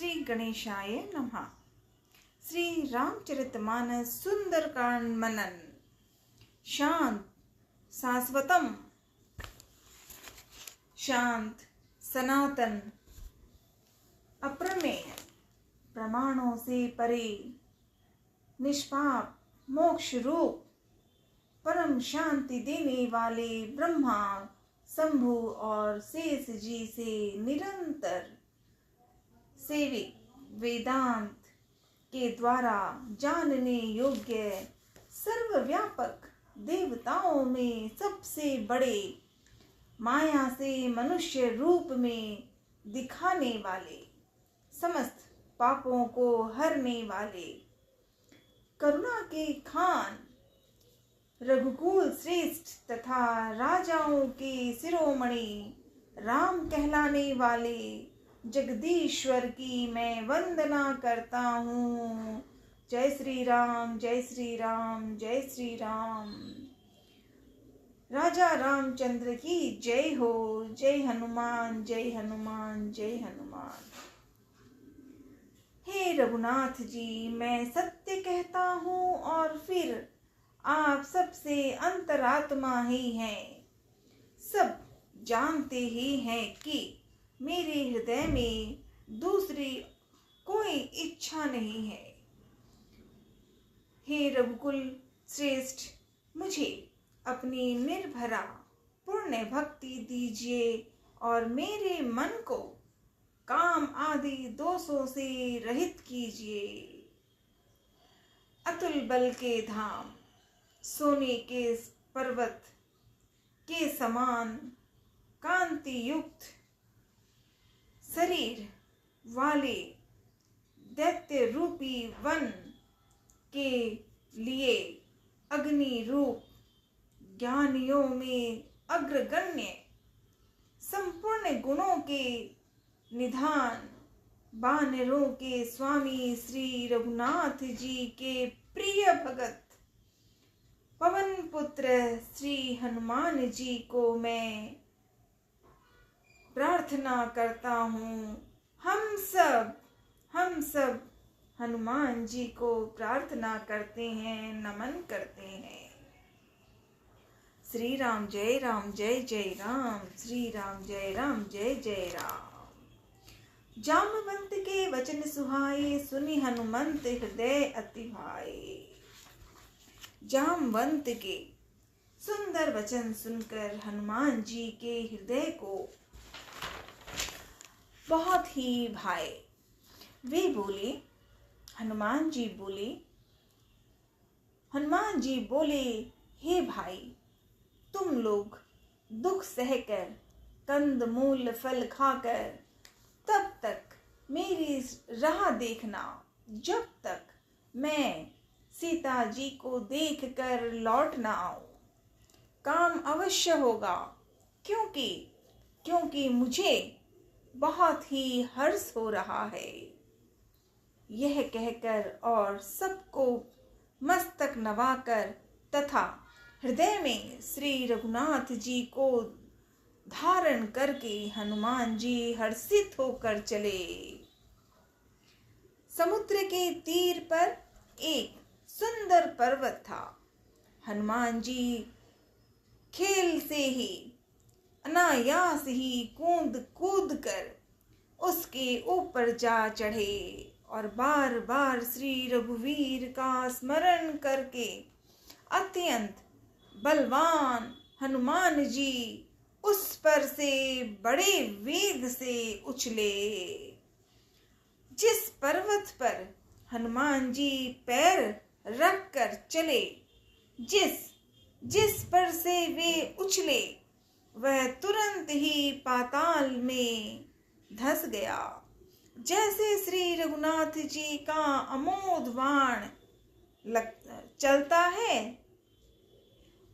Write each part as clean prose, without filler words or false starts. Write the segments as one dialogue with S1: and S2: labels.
S1: श्री गणेशाय नमः। श्री रामचरितमानस सुंदरकांड मनन। शांत शाश्वतम, शांत सनातन, अप्रमेय, प्रमाणों से परे, निष्पाप, मोक्ष रूप, परम शांति देने वाले ब्रह्मा, शंभु और शेष जी से निरंतर सेवित, वेदांत के द्वारा जानने योग्य, सर्वव्यापक, देवताओं में सबसे बड़े, माया से मनुष्य रूप में दिखाने वाले, समस्त पापों को हरने वाले, करुणा के खान, रघुकुल श्रेष्ठ तथा राजाओं के शिरोमणि, राम कहलाने वाले जगदीश्वर की मैं वंदना करता हूँ। जय श्री राम, जय श्री राम, जय श्री राम। राजा रामचंद्र की जय हो। जय हनुमान, जय हनुमान, जय हनुमान। हे रघुनाथ जी, मैं सत्य कहता हूँ और फिर आप सबसे अंतरात्मा ही हैं। सब जानते ही हैं कि मेरे हृदय में दूसरी कोई इच्छा नहीं है। हे रघुकुल श्रेष्ठ, मुझे अपनी निर्भरा पुण्य भक्ति दीजिए और मेरे मन को काम आदि दोषों से रहित कीजिए। अतुल बल के धाम, सोने के पर्वत के समान कांति युक्त शरीर वाले दैत्य रूपी वन के लिए अग्नि रूप, ज्ञानियों में अग्रगण्य, संपूर्ण गुणों के निधान, वानरों के स्वामी श्री रघुनाथ जी के प्रिय भगत पवन पुत्र श्री हनुमान जी को मैं प्रार्थना करता हूँ। हम सब हनुमान जी को प्रार्थना करते हैं, नमन करते हैं। श्री राम जय राम, जय जय राम। श्री राम जय राम, जय जय राम। जामवंत के वचन सुहाए, सुनि हनुमंत हृदय अति भाए। जामवंत के सुंदर वचन सुनकर हनुमान जी के हृदय को बहुत ही भाए। वे बोले, हनुमान जी बोले, हे भाई, तुम लोग दुख सहकर, कंद मूल फल खाकर तब तक मेरी राह देखना जब तक मैं सीता जी को देखकर लौट ना आऊं। काम अवश्य होगा, क्योंकि मुझे बहुत ही हर्ष हो रहा है। यह कहकर और सबको मस्तक नवाकर तथा हृदय में श्री रघुनाथ जी को धारण करके हनुमान जी हर्षित होकर चले। समुद्र के तीर पर एक सुंदर पर्वत था। हनुमान जी खेल से ही, अनायास ही कूद कर उसके ऊपर जा चढ़े और बार बार श्री रघुवीर का स्मरण करके अत्यंत बलवान हनुमान जी उस पर से बड़े वेग से उछले। जिस पर्वत पर हनुमान जी पैर रख कर चले, जिस पर से वे उछले, वह तुरंत ही पाताल में धंस गया। जैसे श्री रघुनाथ जी का अमोघ बाण चलता है,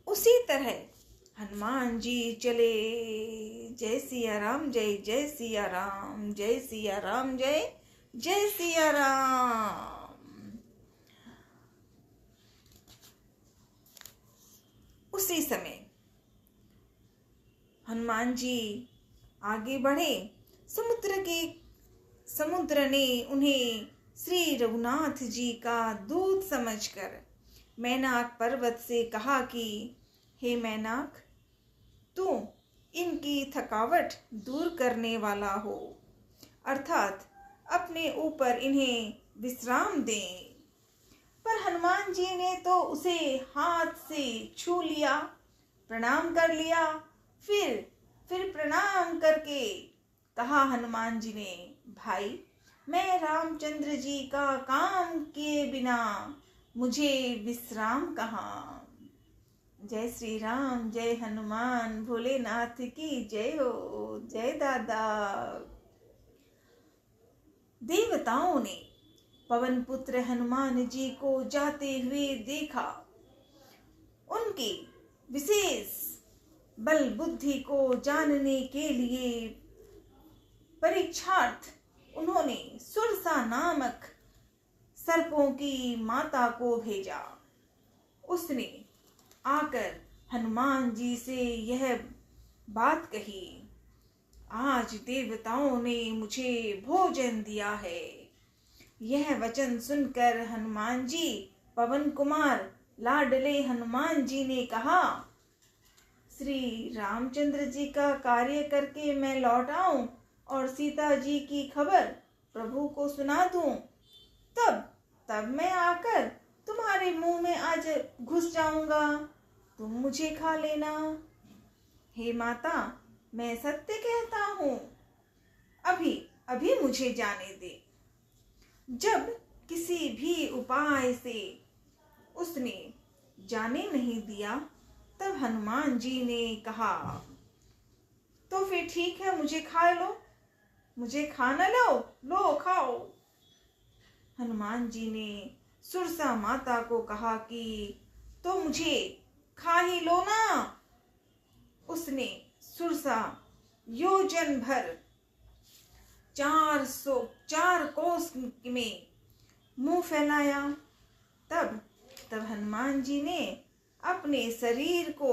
S1: उसी तरह हनुमान जी चले। जय सिया राम, जय जय सिया राम, जय सिया राम, जय जय सिया राम। उसी समय हनुमान जी आगे बढ़े। समुद्र के समुद्र ने उन्हें श्री रघुनाथ जी का दूत समझकर मैनाक पर्वत से कहा कि हे मैनाक, तू इनकी थकावट दूर करने वाला हो, अर्थात अपने ऊपर इन्हें विश्राम दें। पर हनुमान जी ने तो उसे हाथ से छू लिया, प्रणाम कर लिया। फिर प्रणाम करके कहा हनुमान जी ने, भाई, मैं रामचंद्र जी का काम किए बिना मुझे विश्राम कहाँ। जय श्री राम, जय हनुमान, भोलेनाथ की जय हो। जय दादा। देवताओं ने पवन पुत्र हनुमान जी को जाते हुए देखा। उनके विशेष बल बुद्धि को जानने के लिए परीक्षार्थ उन्होंने सुरसा नामक सर्पों की माता को भेजा। उसने आकर हनुमान जी से यह बात कही, आज देवताओं ने मुझे भोजन दिया है। यह वचन सुनकर हनुमान जी, पवन कुमार लाडले हनुमान जी ने कहा, श्री रामचंद्र जी का कार्य करके मैं लौट आऊं और सीता जी की खबर प्रभु को सुना दूं, तब मैं आकर तुम्हारे मुंह में आज घुस जाऊंगा, तुम मुझे खा लेना। हे माता, मैं सत्य कहता हूं, अभी मुझे जाने दे। जब किसी भी उपाय से उसने जाने नहीं दिया, तब हनुमान जी ने कहा, तो फिर ठीक है, मुझे खा लो, मुझे खाना लो खाओ। हनुमान जी ने सुरसा माता को कहा कि तो मुझे खा ही लो ना। उसने सुरसा योजन भर 404 कोस में मुंह फैलाया। तब हनुमान जी ने अपने शरीर को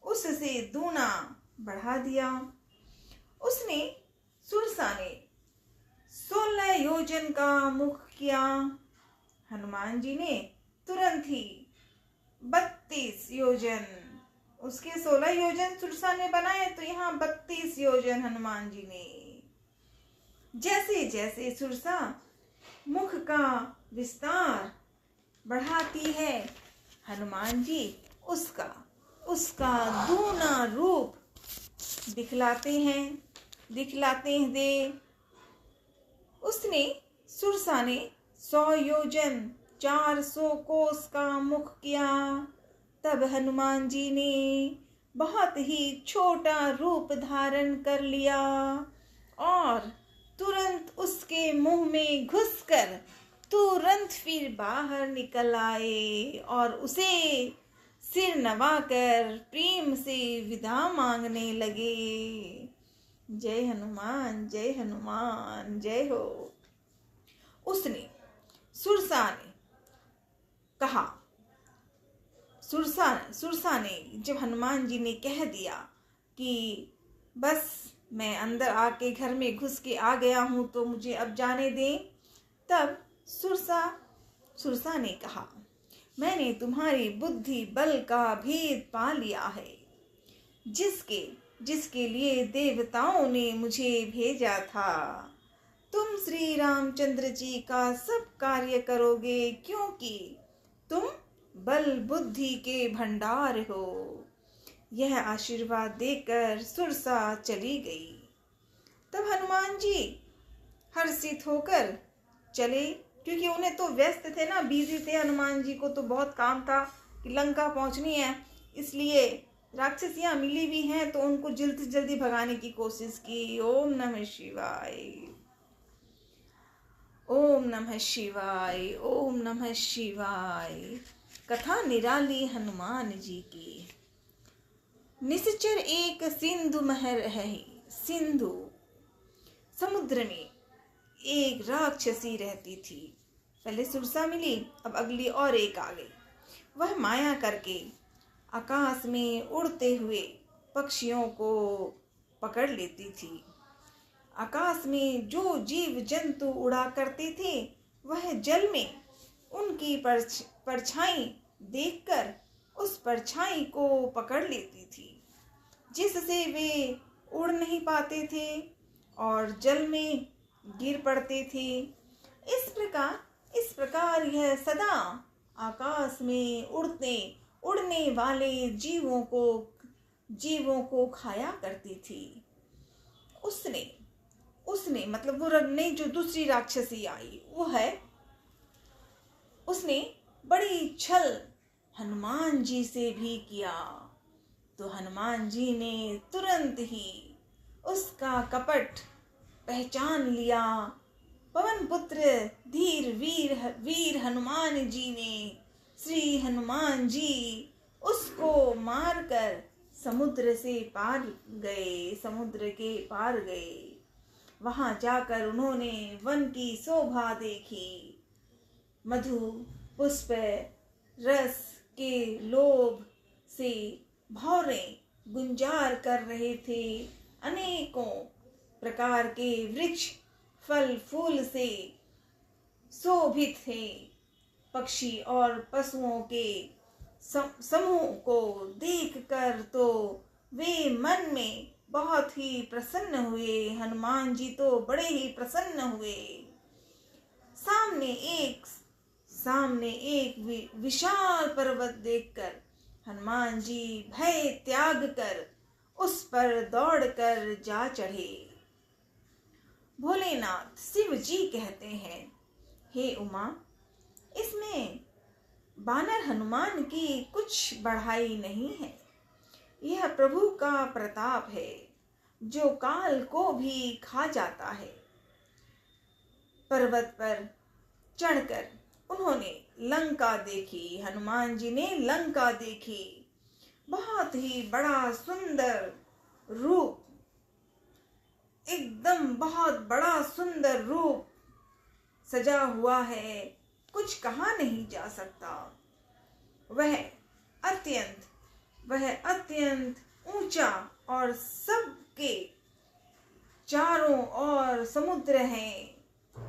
S1: उससे दूना बढ़ा दिया। उसने सुरसा ने 16 योजन का मुख किया। हनुमान जी ने तुरंत ही 32 योजन, उसके 16 योजन सुरसा ने बनाए, तो यहाँ 32 योजन हनुमान जी ने। जैसे जैसे सुरसा मुख का विस्तार बढ़ाती है, हनुमान जी उसका दूना रूप दिखलाते हैं दे। उसने सुरसा ने 100 योजन 400 कोस का मुख किया। तब हनुमान जी ने बहुत ही छोटा रूप धारण कर लिया और तुरंत उसके मुंह में घुसकर तुरंत फिर बाहर निकल आए और उसे सिर नवाकर प्रेम से विदा मांगने लगे। जय हनुमान, जय हनुमान, जय हो। उसने सुरसा ने कहा, सुरसा ने जब हनुमान जी ने कह दिया कि बस मैं अंदर आके घर में घुस के आ गया हूं, तो मुझे अब जाने दें, तब सुरसा ने कहा, मैंने तुम्हारी बुद्धि बल का भेद पा लिया है, जिसके लिए देवताओं ने मुझे भेजा था। तुम श्री रामचंद्र जी का सब कार्य करोगे, क्योंकि तुम बल बुद्धि के भंडार हो। यह आशीर्वाद देकर सुरसा चली गई। तब हनुमान जी हर्षित होकर चले, क्योंकि उन्हें तो व्यस्त थे ना, बिजी थे। हनुमान जी को तो बहुत काम था कि लंका पहुंचनी है, इसलिए राक्षसियां मिली भी हैं तो उनको जल्दी जल्दी भगाने की कोशिश की। ओम नमः शिवाय, ओम नमः शिवाय, ओम नमः शिवाय। कथा निराली हनुमान जी की। निश्चर एक सिंधु महर है। सिंधु समुद्र में एक राक्षसी रहती थी। पहले सुरसा मिली, अब अगली और एक आ गई। वह माया करके आकाश में उड़ते हुए पक्षियों को पकड़ लेती थी। आकाश में जो जीव जंतु उड़ा करते थे वह जल में उनकी परछाई देखकर उस परछाई को पकड़ लेती थी, जिससे वे उड़ नहीं पाते थे और जल में गिर पड़ते थे। इस प्रकार यह सदा आकाश में उड़ने वाले जीवों को खाया करती थी। उसने मतलब वो ने जो दूसरी राक्षसी आई उसने बड़ी छल हनुमान जी से भी किया। तो हनुमान जी ने तुरंत ही उसका कपट पहचान लिया। पवन पुत्र धीर वीर हनुमान जी ने श्री हनुमान जी उसको मारकर समुद्र के पार गए। वहां जाकर उन्होंने वन की शोभा देखी। मधु पुष्प रस के लोभ से भौरे गुंजार कर रहे थे। अनेकों प्रकार के वृक्ष फल फूल से शोभित थे। पक्षी और पशुओं के समूह को देखकर तो वे मन में बहुत ही प्रसन्न हुए। हनुमान जी तो बड़े ही प्रसन्न हुए। सामने एक विशाल पर्वत देखकर हनुमान जी भय त्याग कर उस पर दौड़कर जा चढ़े। भोलेनाथ शिव जी कहते हैं, हे उमा, इसमें बानर हनुमान की कुछ बढ़ाई नहीं है। यह प्रभु का प्रताप है जो काल को भी खा जाता है। पर्वत पर चढ़कर उन्होंने लंका देखी। हनुमान जी ने लंका देखी। बहुत ही बड़ा सुंदर रूप, एकदम बहुत बड़ा सुंदर रूप सजा हुआ है, कुछ कहा नहीं जा सकता। वह अत्यंत ऊंचा और सबके चारों ओर समुद्र हैं।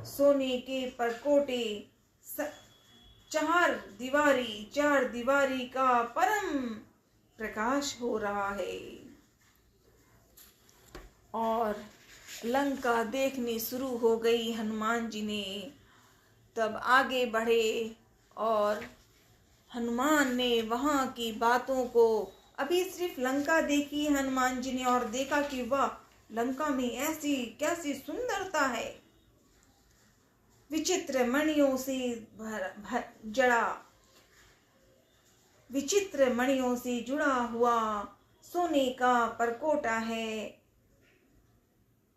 S1: सोने के परकोटे, चार दीवारी का परम प्रकाश हो रहा है। और लंका देखनी शुरू हो गई। हनुमान जी ने तब आगे बढ़े और हनुमान ने वहां की बातों को, अभी सिर्फ लंका देखी हनुमान जी ने और देखा कि वाह, लंका में ऐसी कैसी सुंदरता है। विचित्र मणियों से जुड़ा हुआ सोने का परकोटा है।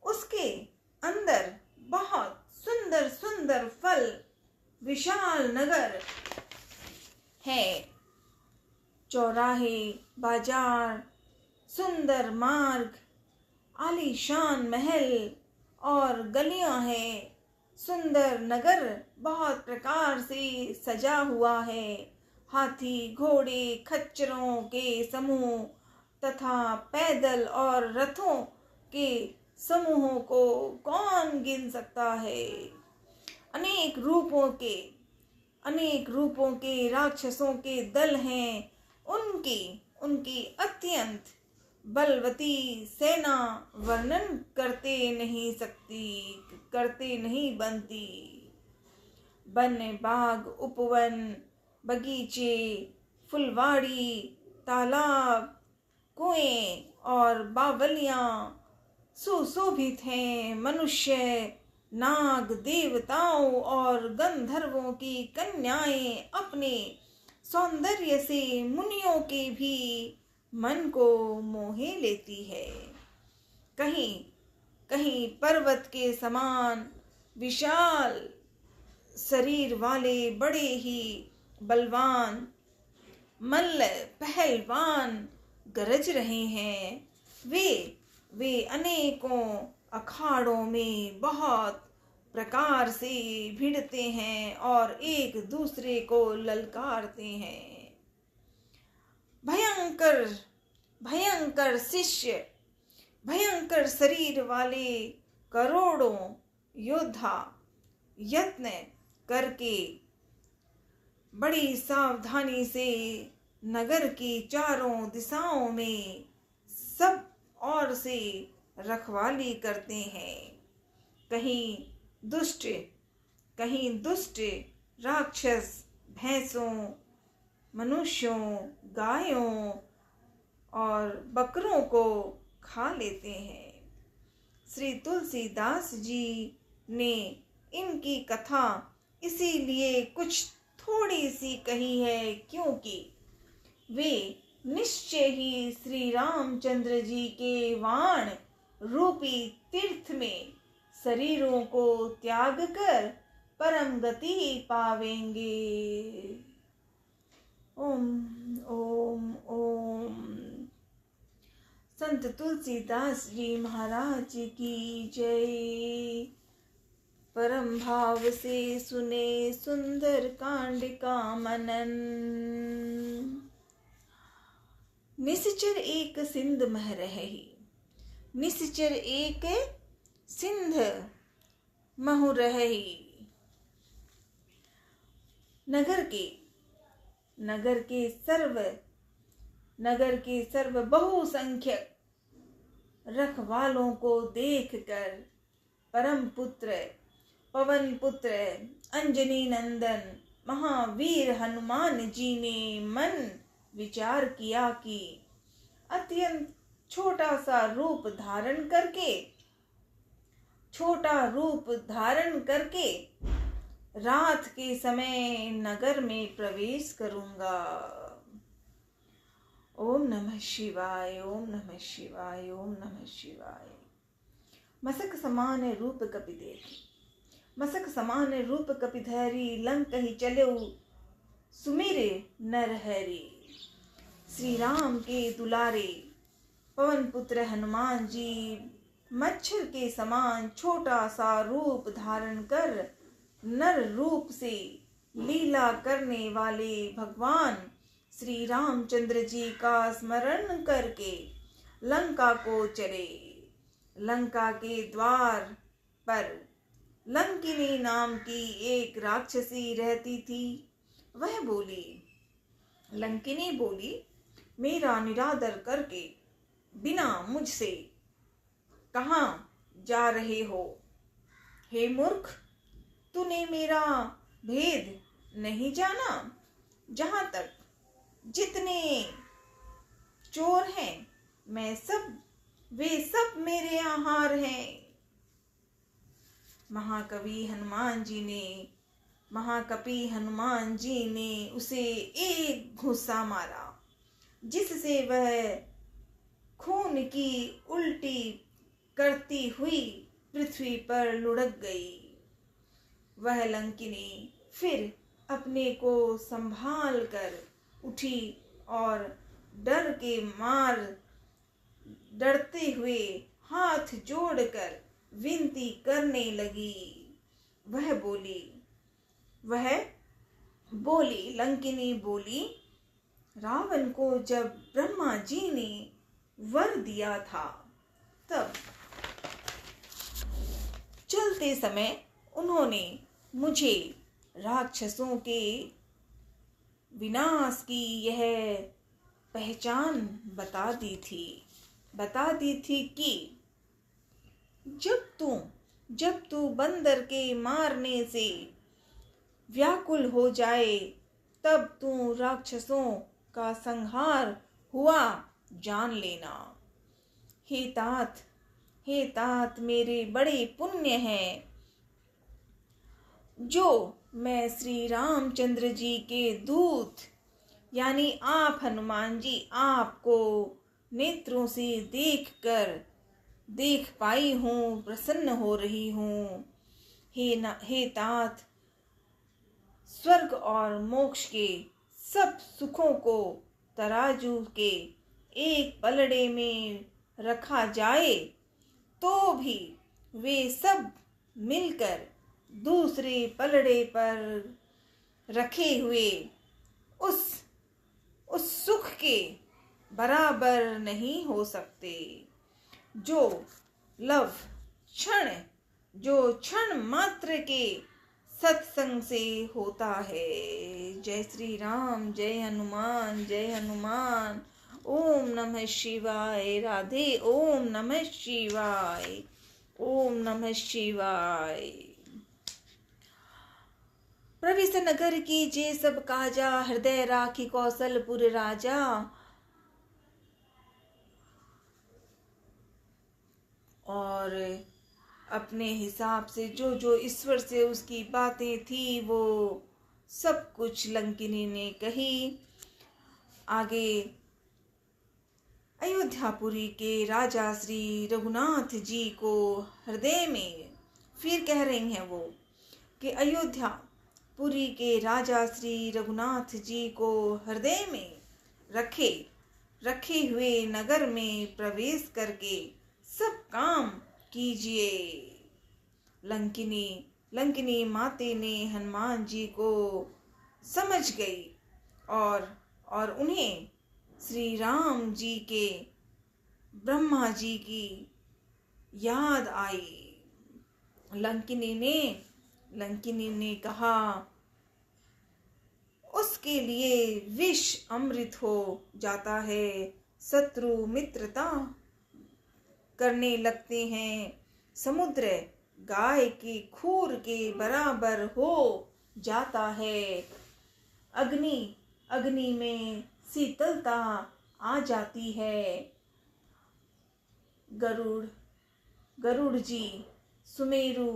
S1: उसके अंदर बहुत सुंदर सुंदर फल, विशाल नगर है। चौराहे, बाजार, सुंदर मार्ग, आलीशान महल और गलियां हैं। सुंदर नगर बहुत प्रकार से सजा हुआ है। हाथी, घोड़े, खच्चरों के समूह तथा पैदल और रथों के समूहों को कौन गिन सकता है। अनेक रूपों के राक्षसों के दल हैं। उनकी अत्यंत बलवती सेना वर्णन करते नहीं बनती। वन, बाग, उपवन, बगीचे, फुलवाड़ी, तालाब, कुएं और बावलियां सुशोभित हैं। मनुष्य, नाग, देवताओं और गंधर्वों की कन्याएं अपने सौंदर्य से मुनियों के भी मन को मोहे लेती है। कहीं पर्वत के समान विशाल शरीर वाले बड़े ही बलवान मल्ल पहलवान गरज रहे हैं। वे अनेकों अखाड़ों में बहुत प्रकार से भिड़ते हैं और एक दूसरे को ललकारते हैं। भयंकर शरीर वाले करोड़ों योद्धा यत्न करके बड़ी सावधानी से नगर की चारों दिशाओं में सब ओर से रखवाली करते हैं। कहीं दुष्ट राक्षस भैंसों, मनुष्यों, गायों और बकरों को खा लेते हैं। श्री तुलसीदास जी ने इनकी कथा इसीलिए कुछ थोड़ी सी कही है क्योंकि वे निश्चय ही श्री रामचंद्र जी के वाण रूपी तीर्थ में शरीरों को त्याग कर परम गति पावेंगे। ओम ओम ओम। संत तुलसीदास जी महाराज की जय। परम भाव से सुने सुंदर कांड का मनन। निश्चर एक सिंध मह रही, निश्चर एक सिंध महु रही। नगर के सर्व बहुसंख्यक रखवालों को देखकर परम पुत्र पवन पुत्र अंजनी नंदन महावीर हनुमान जी ने मन विचार किया कि अत्यंत छोटा रूप धारण करके रात के समय नगर में प्रवेश करूंगा। ओम नमः शिवाय, ओम नमः शिवाय, ओम नमः शिवाय। मसक समान रूप कपि देखी, मसक समान रूप कपि धैरी, लंक ही चलेउ सुमिरे नरहरि। श्री राम के दुलारे पवन पुत्र हनुमान जी मच्छर के समान छोटा सा रूप धारण कर नर रूप से लीला करने वाले भगवान श्री रामचंद्र जी का स्मरण करके लंका को चले। लंका के द्वार पर लंकिनी नाम की एक राक्षसी रहती थी। वह बोली, लंकिनी बोली, मेरा निरादर करके बिना मुझसे कहाँ जा रहे हो? हे मूर्ख, तूने मेरा भेद नहीं जाना? जहां तक जितने चोर हैं वे सब मेरे आहार हैं। महाकवि हनुमान जी ने उसे एक घुसा मारा जिससे वह खून की उल्टी करती हुई पृथ्वी पर लुढ़क गई। वह लंकिनी फिर अपने को संभाल कर उठी और डरते हुए हाथ जोड़कर विनती करने लगी। वह बोली, लंकिनी बोली, रावण को जब ब्रह्मा जी ने वर दिया था तब चलते समय उन्होंने मुझे राक्षसों के विनाश की यह पहचान बता दी थी कि जब तू बंदर के मारने से व्याकुल हो जाए तब तू राक्षसों का संहार हुआ जान लेना। हे तात मेरे बड़े पुण्य हैं जो मैं श्री रामचंद्र जी के दूत यानी आप हनुमान जी आपको नेत्रों से देख पाई हूँ, प्रसन्न हो रही हूँ। हे तात, स्वर्ग और मोक्ष के सब सुखों को तराजू के एक पलड़े में रखा जाए तो भी वे सब मिलकर दूसरे पलड़े पर रखे हुए उस सुख के बराबर नहीं हो सकते जो लव क्षण, जो क्षण मात्र के सत्संग से होता है। जय श्री राम, जय हनुमान, जय हनुमान। ओम नमः शिवाय। राधे। ओम नमः शिवाय। ओम नमः शिवाय। प्रविश नगर की जे सब काजा, हृदय राखी कौशलपुर राजा। और अपने हिसाब से जो जो ईश्वर से उसकी बातें थी वो सब कुछ लंकिनी ने कही। आगे अयोध्यापुरी के राजा श्री रघुनाथ जी को हृदय में फिर कह रही हैं वो कि अयोध्यापुरी के राजा श्री रघुनाथ जी को हृदय में रखे हुए नगर में प्रवेश करके सब काम कीजिए। लंकिनी माते ने हनुमान जी को समझ गई और उन्हें श्री राम जी के ब्रह्मा जी की याद आई। लंकिनी ने कहा उसके लिए विष अमृत हो जाता है, शत्रु मित्रता करने लगते हैं, समुद्र गाय की खूर के बराबर हो जाता है, अग्नि में शीतलता आ जाती है। गरुड़ जी सुमेरु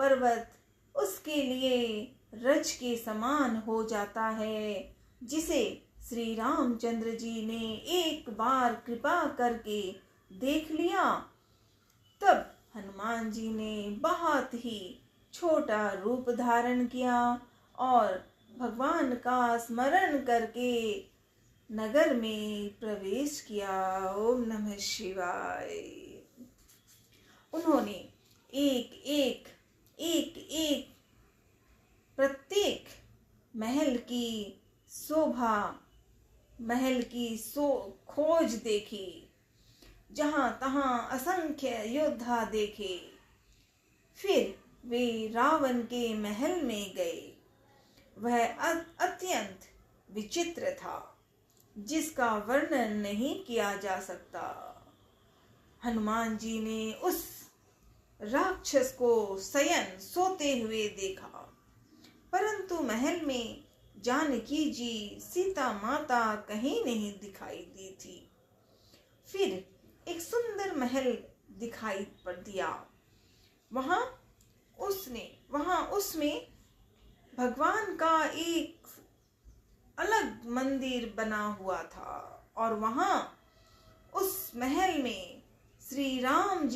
S1: पर्वत उसके लिए रज के समान हो जाता है, जिसे श्री रामचंद्र जी ने एक बार कृपा करके देख लिया। तब हनुमान जी ने बहुत ही छोटा रूप धारण किया और भगवान का स्मरण करके नगर में प्रवेश किया। ओम नमः शिवाय। उन्होंने एक प्रत्येक महल की खोज देखी, जहां तहां असंख्य योद्धा देखे। फिर वे रावण के महल में गए। वह अत्यंत विचित्र था, जिसका वर्णन नहीं किया जा सकता। हनुमान जी ने उस राक्षस को सोते हुए देखा, परंतु महल में जानकी जी सीता माता कहीं नहीं दिखाई दी थी। फिर एक सुंदर महल दिखाई पड़ दिया। वहां उसमें भगवान का एक अलग मंदिर बना हुआ था और वहां उस महल में श्री राम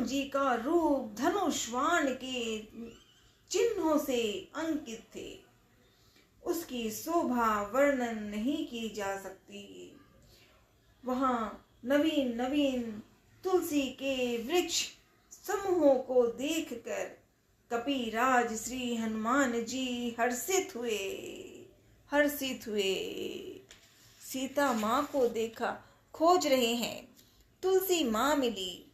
S1: जी का रूप धनुष बाण के चिन्हों से अंकित थे। उसकी शोभा वर्णन नहीं की जा सकती। वहां नवीन तुलसी के वृक्ष समूहों को देखकर कपिराज श्री हनुमान जी हर्षित हुए। सीता माँ को देखा, खोज रहे हैं। तुलसी माँ मिली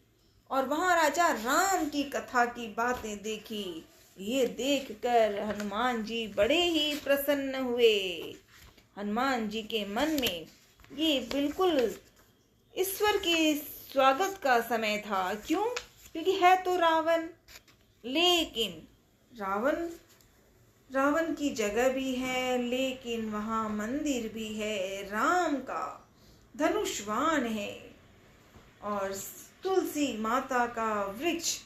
S1: और वहां राजा राम की कथा की बातें देखी। ये देखकर हनुमान जी बड़े ही प्रसन्न हुए। हनुमान जी के मन में ये बिल्कुल ईश्वर के स्वागत का समय था। क्यों? क्योंकि है तो रावण, लेकिन रावण की जगह भी है, लेकिन वहां मंदिर भी है, राम का धनुष बाण है और तुलसी माता का वृक्ष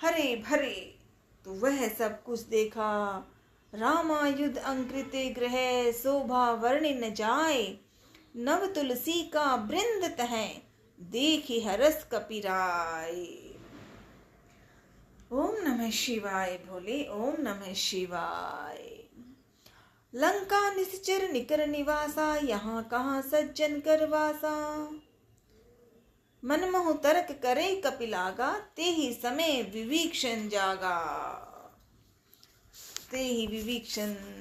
S1: हरे भरे। तो वह सब कुछ देखा। रामायुध अंकृते गृह शोभा वर्णि न जाए, नव तुलसी का वृंद तह देखी हरस कपिराय। ओम नमः शिवाय भोले। ओम नमः शिवाय। लंका निश्चर निकर निवासा, यहाँ कहाँ सज्जन कर वासा। मनमोह तर्क करे कपिलागा, ते ही समय विवीक्षण जागा। पहुंचते ही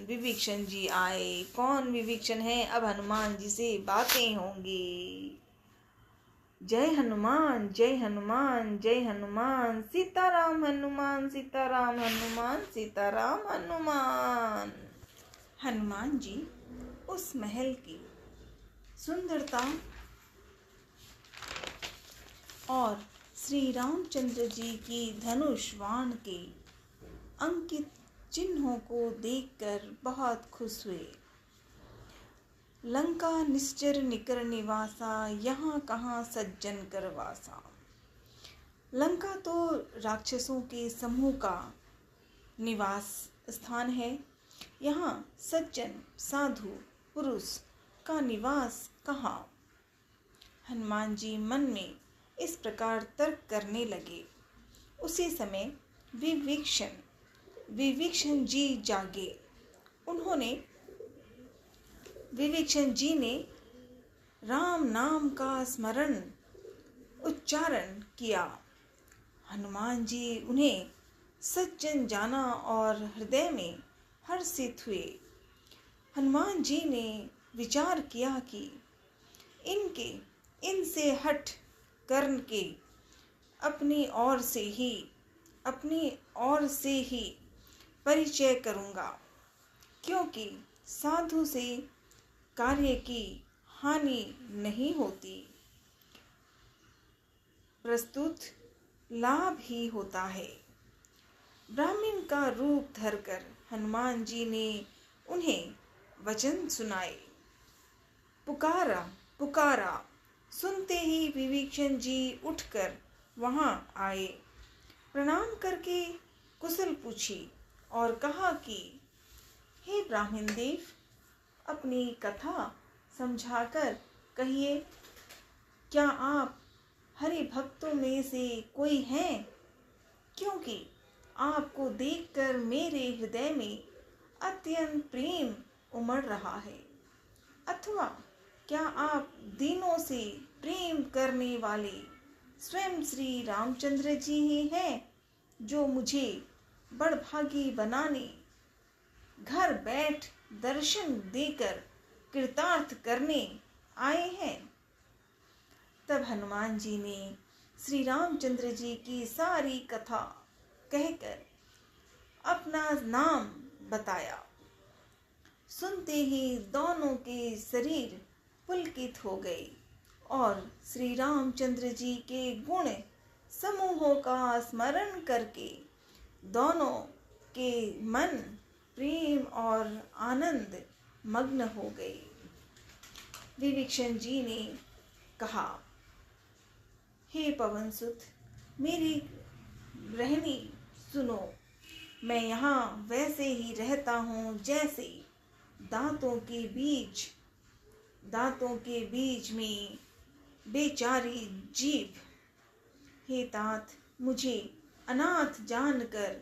S1: विभीषण जी आए। कौन विभीषण है? अब हनुमान जी से बातें होंगी। जय हनुमान जय हनुमान जय हनुमान, सीताराम हनुमान सीताराम हनुमान सीताराम हनुमान। हनुमान जी उस महल की सुंदरता और श्री रामचंद्र जी की धनुष बाण के अंकित चिन्हों को देखकर बहुत खुश हुए। लंका निश्चर निकर निवासा, यहाँ कहाँ सज्जन कर वासा। लंका तो राक्षसों के समूह का निवास स्थान है। यहाँ सज्जन साधु पुरुष का निवास कहाँ? हनुमान जी मन में इस प्रकार तर्क करने लगे। उसी समय विभीषण जी जागे। विभीषण जी ने राम नाम का स्मरण उच्चारण किया। हनुमान जी उन्हें सज्जन जाना और हृदय में हर्षित हुए। हनुमान जी ने विचार किया कि इनसे हट करके अपनी ओर से ही परिचय करूंगा, क्योंकि साधु से कार्य की हानि नहीं होती, प्रस्तुत लाभ ही होता है। ब्राह्मण का रूप धरकर हनुमान जी ने उन्हें वचन सुनाए। पुकारा। सुनते ही विभीषण जी उठकर वहां आए। प्रणाम करके कुशल पूछी और कहा कि हे ब्राह्मण देव, अपनी कथा समझाकर कहिए, क्या आप हरि भक्तों में से कोई हैं? क्योंकि आपको देखकर मेरे हृदय में अत्यंत प्रेम उमड़ रहा है। अथवा क्या आप दीनों से प्रेम करने वाले स्वयं श्री रामचंद्र जी ही हैं, जो मुझे बड़भागी बनाने घर बैठ दर्शन देकर कृतार्थ करने आए हैं? तब हनुमान जी ने श्री रामचंद्र जी की सारी कथा कहकर अपना नाम बताया। सुनते ही दोनों के शरीर पुलकित हो गए और श्री रामचंद्र जी के गुण समूहों का स्मरण करके दोनों के मन प्रेम और आनंद मग्न हो गए। विभीषण जी ने कहा, हे पवन सुत, मेरी रहनी सुनो। मैं यहाँ वैसे ही रहता हूँ जैसे दांतों के बीच में बेचारी जीभ। हे तात, मुझे अनाथ जानकर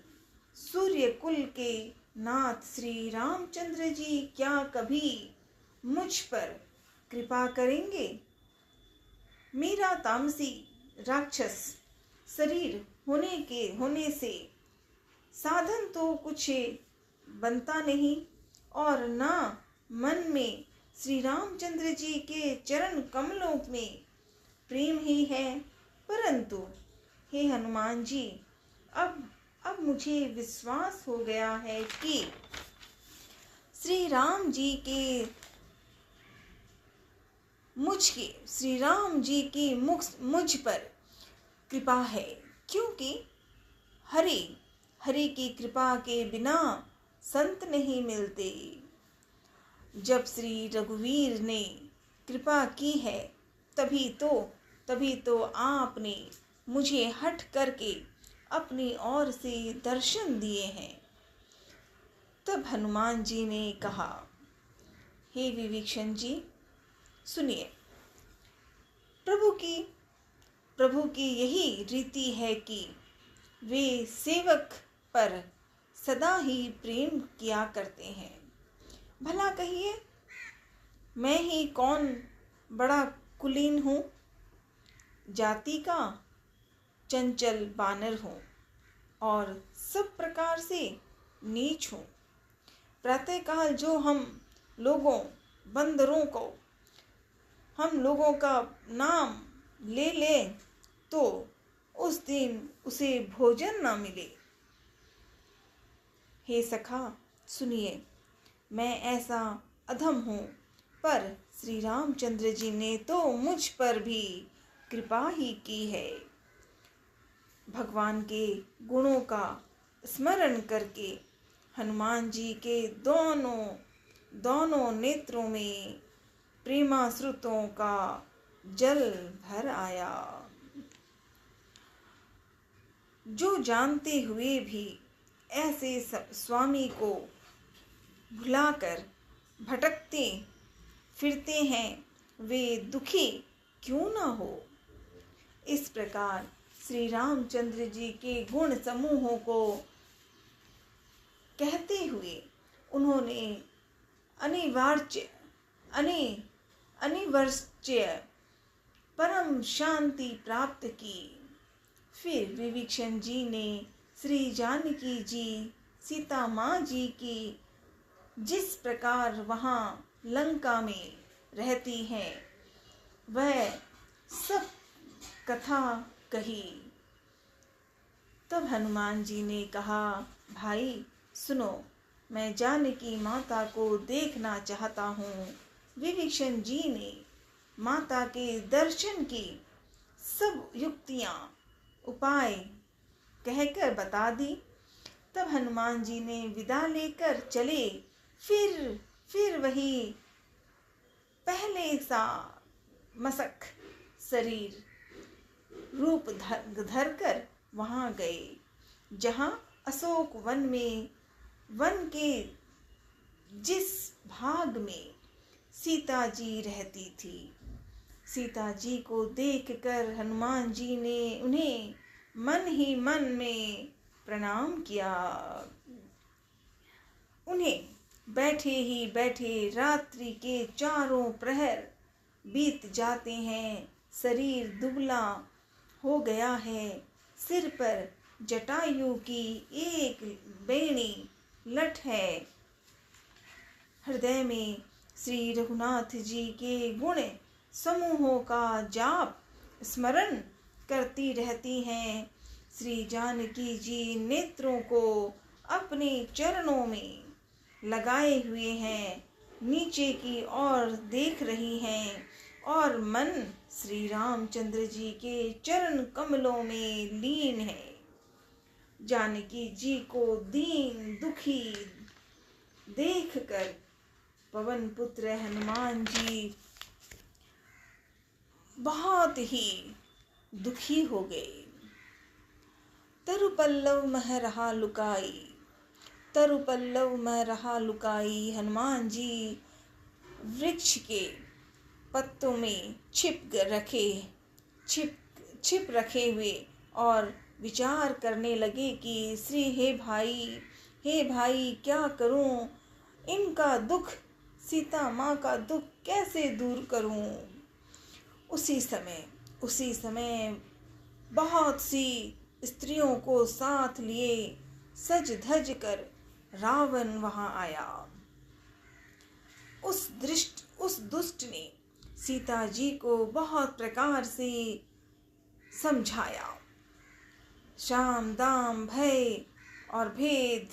S1: सूर्य कुल के नाथ श्री रामचंद्र जी क्या कभी मुझ पर कृपा करेंगे? मेरा तामसी राक्षस शरीर होने से साधन तो कुछ बनता नहीं, और ना मन में श्री रामचंद्र जी के चरण कमलों में प्रेम ही है। परंतु हे हनुमान जी, अब मुझे विश्वास हो गया है कि श्री राम जी की मुझ पर कृपा है, क्योंकि हरि की कृपा के बिना संत नहीं मिलते। जब श्री रघुवीर ने कृपा की है, तभी तो आपने मुझे हट करके अपनी ओर से दर्शन दिए हैं। तब हनुमान जी ने कहा, हे विभीषण जी, सुनिए। प्रभु की यही रीति है कि वे सेवक पर सदा ही प्रेम किया करते हैं। भला कहिए, मैं ही कौन बड़ा कुलीन हूँ, जाति का चंचल बानर हूँ और सब प्रकार से नीच हूँ। प्रातःकाल जो हम लोगों बंदरों को हम लोगों का नाम ले ले तो उस दिन उसे भोजन न मिले। हे सखा सुनिए, मैं ऐसा अधम हूँ, पर श्री रामचंद्र जी ने तो मुझ पर भी कृपा ही की है। भगवान के गुणों का स्मरण करके हनुमान जी के दोनों नेत्रों में प्रेमाश्रुतों का जल भर आया। जो जानते हुए भी ऐसे स्वामी को भुलाकर भटकते फिरते हैं, वे दुखी क्यों ना हो। इस प्रकार श्री रामचंद्र जी के गुण समूहों को कहते हुए उन्होंने अनिवर्च्य परम शांति प्राप्त की। फिर विभीषण जी ने श्री जानकी जी सीता माँ जी की जिस प्रकार वहाँ लंका में रहती हैं वह सब कथा कही। तब हनुमान जी ने कहा, भाई सुनो, मैं जानकी माता को देखना चाहता हूँ। विभीषण जी ने माता के दर्शन की सब युक्तियाँ उपाय कहकर बता दी। तब हनुमान जी ने विदा लेकर चले। फिर वही पहले सा मसक शरीर रूप धर कर वहाँ गए जहाँ अशोक वन के जिस भाग में सीता जी रहती थी। सीता जी को देखकर हनुमान जी ने उन्हें मन ही मन में प्रणाम किया। उन्हें बैठे ही बैठे रात्रि के चारों प्रहर बीत जाते हैं। शरीर दुबला हो गया है। सिर पर जटायु की एक बेणी लठ है। हृदय में श्री रघुनाथ जी के गुण समूहों का जाप स्मरण करती रहती हैं। श्री जानकी जी नेत्रों को अपने चरणों में लगाए हुए हैं, नीचे की ओर देख रही हैं और मन श्री रामचंद्र जी के चरण कमलों में लीन है। जानकी जी को दीन दुखी देखकर पवन पुत्र हनुमान जी बहुत ही दुखी हो गए। तरु पल्लव मह रहा लुकाई, तरु पल्लव मह रहा लुकाई। हनुमान जी वृक्ष के पत्तों में छिप रखे हुए और विचार करने लगे कि हे भाई क्या करूं, इनका दुख, सीता माँ का दुख कैसे दूर करूं। उसी समय बहुत सी स्त्रियों को साथ लिए सज धज कर रावण वहां आया। उस दुष्ट ने सीता जी को बहुत प्रकार से समझाया। शाम दाम भय और भेद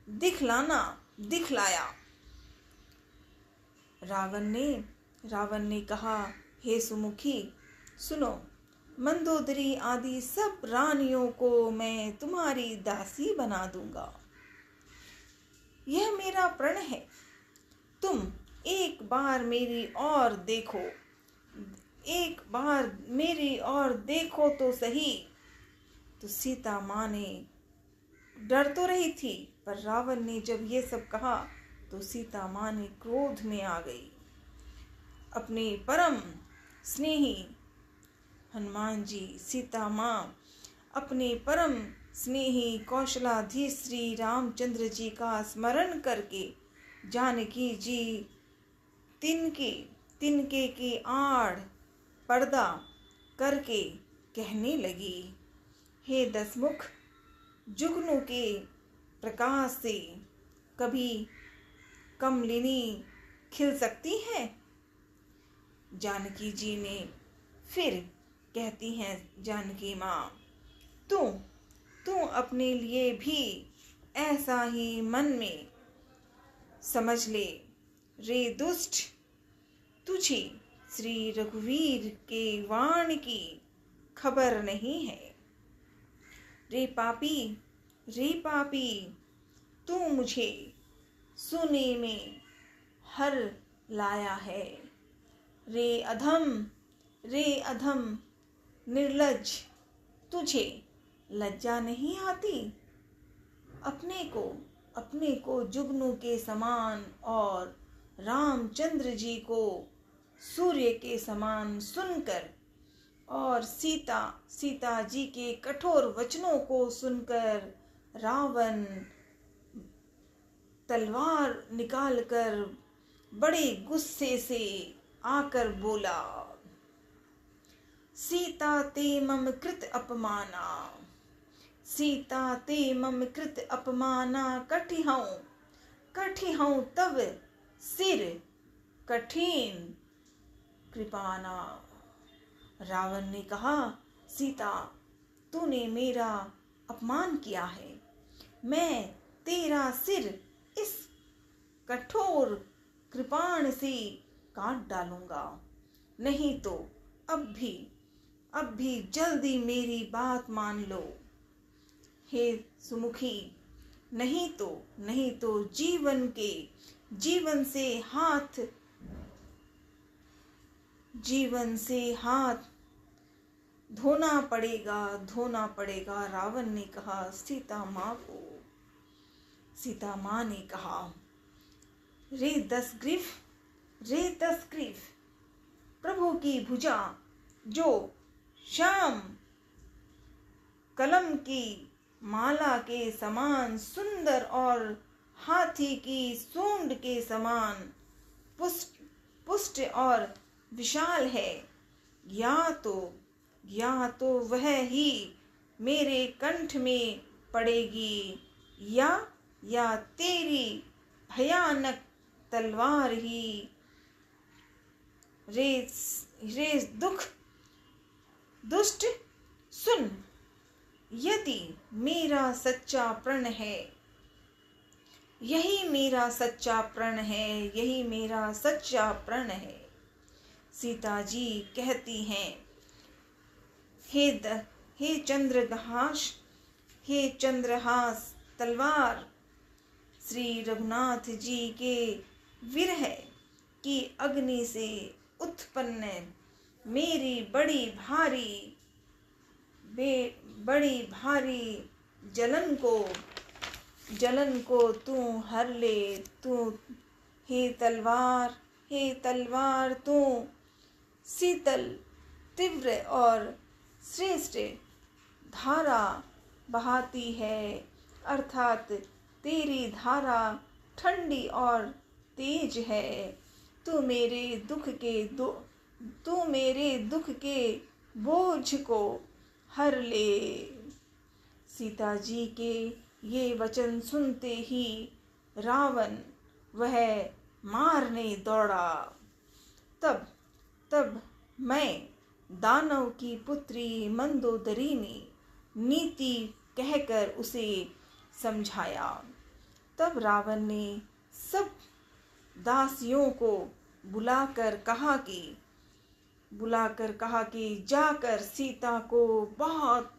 S1: दिखलाया। रावण ने कहा, हे सुमुखी सुनो, मंदोदरी आदि सब रानियों को मैं तुम्हारी दासी बना दूंगा। यह मेरा प्रण है। तुम एक बार मेरी ओर देखो तो सही। तो सीता माँ ने डर तो रही थी, पर रावण ने जब ये सब कहा तो सीता माँ ने क्रोध में आ गई। अपने परम स्नेही हनुमान जी, सीता माँ अपने परम स्नेही कौशलाधीश श्री रामचंद्र जी का स्मरण करके जानकी जी तिनके की आड़ पर्दा करके कहने लगी, हे दसमुख जुगनू के प्रकाश से कभी कमलिनी खिल सकती है? जानकी जी ने फिर कहती हैं जानकी माँ, तू अपने लिए भी ऐसा ही मन में समझ ले। रे दुष्ट, तुझे श्री रघुवीर के वाण की खबर नहीं है। रे पापी, तू मुझे सोने में हर लाया है। रे अधम निर्लज्ज, तुझे लज्जा नहीं आती? अपने को जुगनू के समान और रामचंद्र जी को सूर्य के समान सुनकर और सीता जी के कठोर वचनों को सुनकर रावण तलवार निकालकर बड़े गुस्से से आकर बोला, सीता ते मम कृत अपमाना कठिहऊँ तब सिर कठिन कृपाना। रावण ने कहा, सीता, तूने मेरा अपमान किया है, मैं तेरा सिर इस कठोर कृपाण से काट डालूंगा। नहीं तो अब भी जल्दी मेरी बात मान लो। हे सुमुखी, नहीं तो जीवन से हाथ धोना पड़ेगा। रावण ने कहा सीता माँ ने कहा, रे दसग्रीव, प्रभु की भुजा जो श्याम कलम की माला के समान सुंदर और हाथी की सूंड के समान पुष्ट और विशाल है, या तो वह ही मेरे कंठ में पड़ेगी या तेरी भयानक तलवार ही। रे दुष्ट, सुन, यदि मेरा सच्चा प्रण है, यही मेरा सच्चा प्रण है। सीता जी कहती हैं, हे चंद्रहास तलवार, श्री रघुनाथ जी के विरह की अग्नि से उत्पन्न मेरी बड़ी भारी जलन को तू हर ले। हे तलवार, तू शीतल, तीव्र और श्रेष्ठ धारा बहाती है, अर्थात तेरी धारा ठंडी और तेज है। तू मेरे दुख के बोझ को हर ले। सीता जी के ये वचन सुनते ही रावण वह मारने दौड़ा। तब मैं दानव की पुत्री मंदोदरी ने नीति कहकर उसे समझाया। तब रावण ने सब दासियों को बुलाकर कहा कि जाकर सीता को बहुत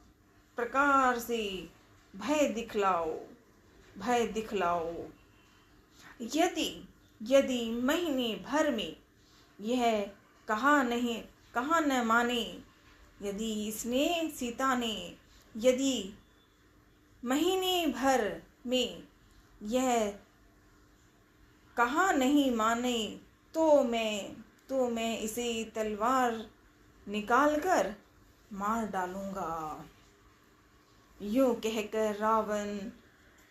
S1: प्रकार से भय दिखलाओ। यदि महीने भर में यह कहा न माने, यदि महीने भर में यह कहा नहीं माने तो मैं इसे तलवार निकालकर मार डालूंगा। यूं कहकर रावण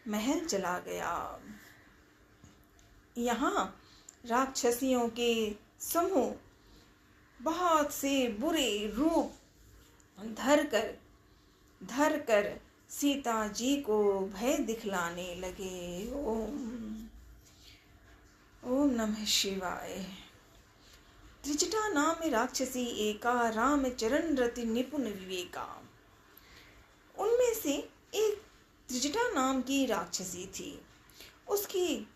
S1: महल चला गया। यहाँ राक्षसियों के समूह बहुत से बुरे रूप धर कर सीता जी को भय दिखलाने लगे। ओम नमः शिवाय। त्रिजटा नाम राक्षसी एका, राम चरण रति निपुण विवेका। उनमें से एक त्रिजटा नाम की राक्षसी थी। उसने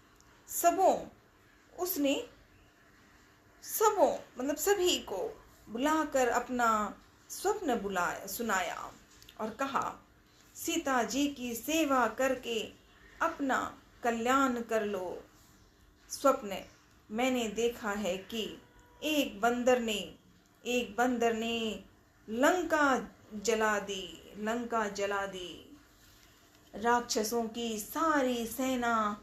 S1: मतलब सभी को बुलाकर अपना स्वप्न सुनाया और कहा, सीता जी की सेवा करके अपना कल्याण कर लो। स्वप्न मैंने देखा है कि एक बंदर ने लंका जला दी। राक्षसों की सारी सेना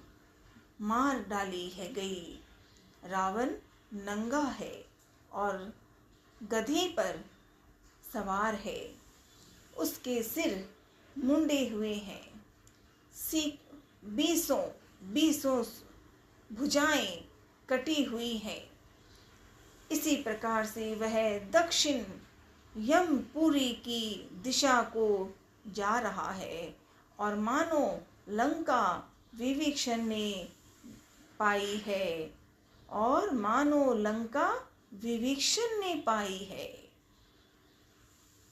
S1: मार डाली है गई। रावण नंगा है और गधे पर सवार है। उसके सिर मुंडे हुए हैं। 20 भुजाएं कटी हुई हैं। इसी प्रकार से वह दक्षिण यमपुरी की दिशा को जा रहा है और मानो लंका विभीषण ने पाई है।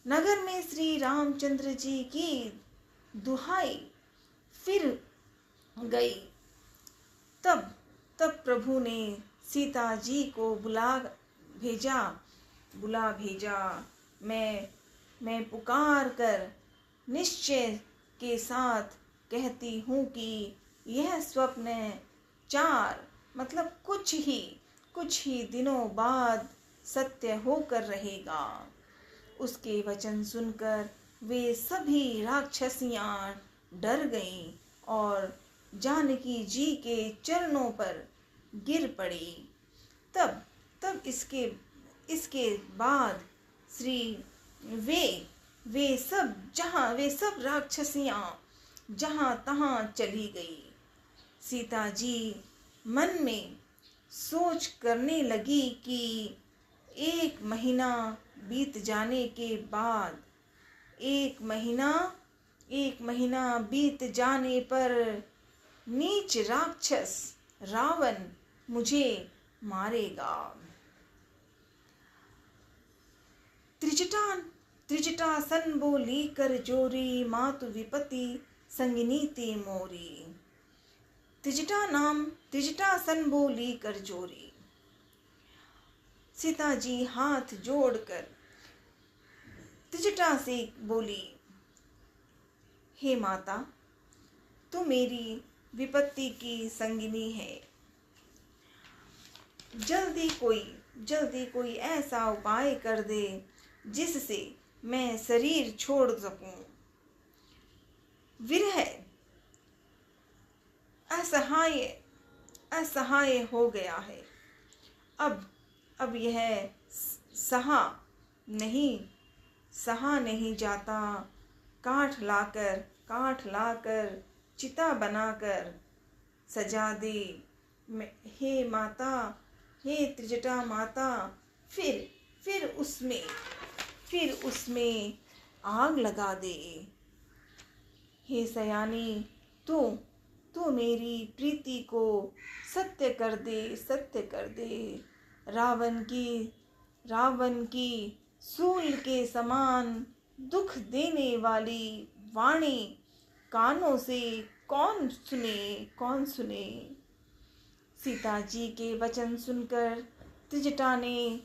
S1: नगर में श्री रामचंद्र जी की दुहाई फिर गई। तब प्रभु ने सीता जी को बुला भेजा। मैं पुकार कर निश्चय के साथ कहती हूँ कि यह स्वप्न 4 मतलब कुछ ही दिनों बाद सत्य होकर रहेगा। उसके वचन सुनकर वे सभी राक्षसियां डर गईं और जानकी जी के चरणों पर गिर पड़ी। तब इसके बाद वे सब राक्षसियां जहां तहां चली गई। सीता जी मन में सोच करने लगी कि 1 महीना बीत जाने के बाद 1 महीना बीत जाने पर नीच राक्षस रावण मुझे मारेगा। त्रिजटा सन बोली कर जोरी, मातु विपत्ति संगिनी ते मोरी। त्रिजटा सन बोली कर जोरी। सीता जी हाथ जोड़कर त्रिजटा से बोली, हे माता, तू मेरी विपत्ति की संगिनी है। जल्दी कोई ऐसा उपाय कर दे जिससे मैं शरीर छोड़ सकूं। विरह असहाय हो गया है। अब यह सहा नहीं जाता। काठ लाकर चिता बनाकर सजा दे। हे माता, हे त्रिजटा माता, फिर उसमें आग लगा दे। हे सयानी, तू मेरी प्रीति को सत्य कर दे। रावण की सूल के समान दुख देने वाली वाणी कानों से कौन सुने। सीता जी के वचन सुनकर त्रिजटा ने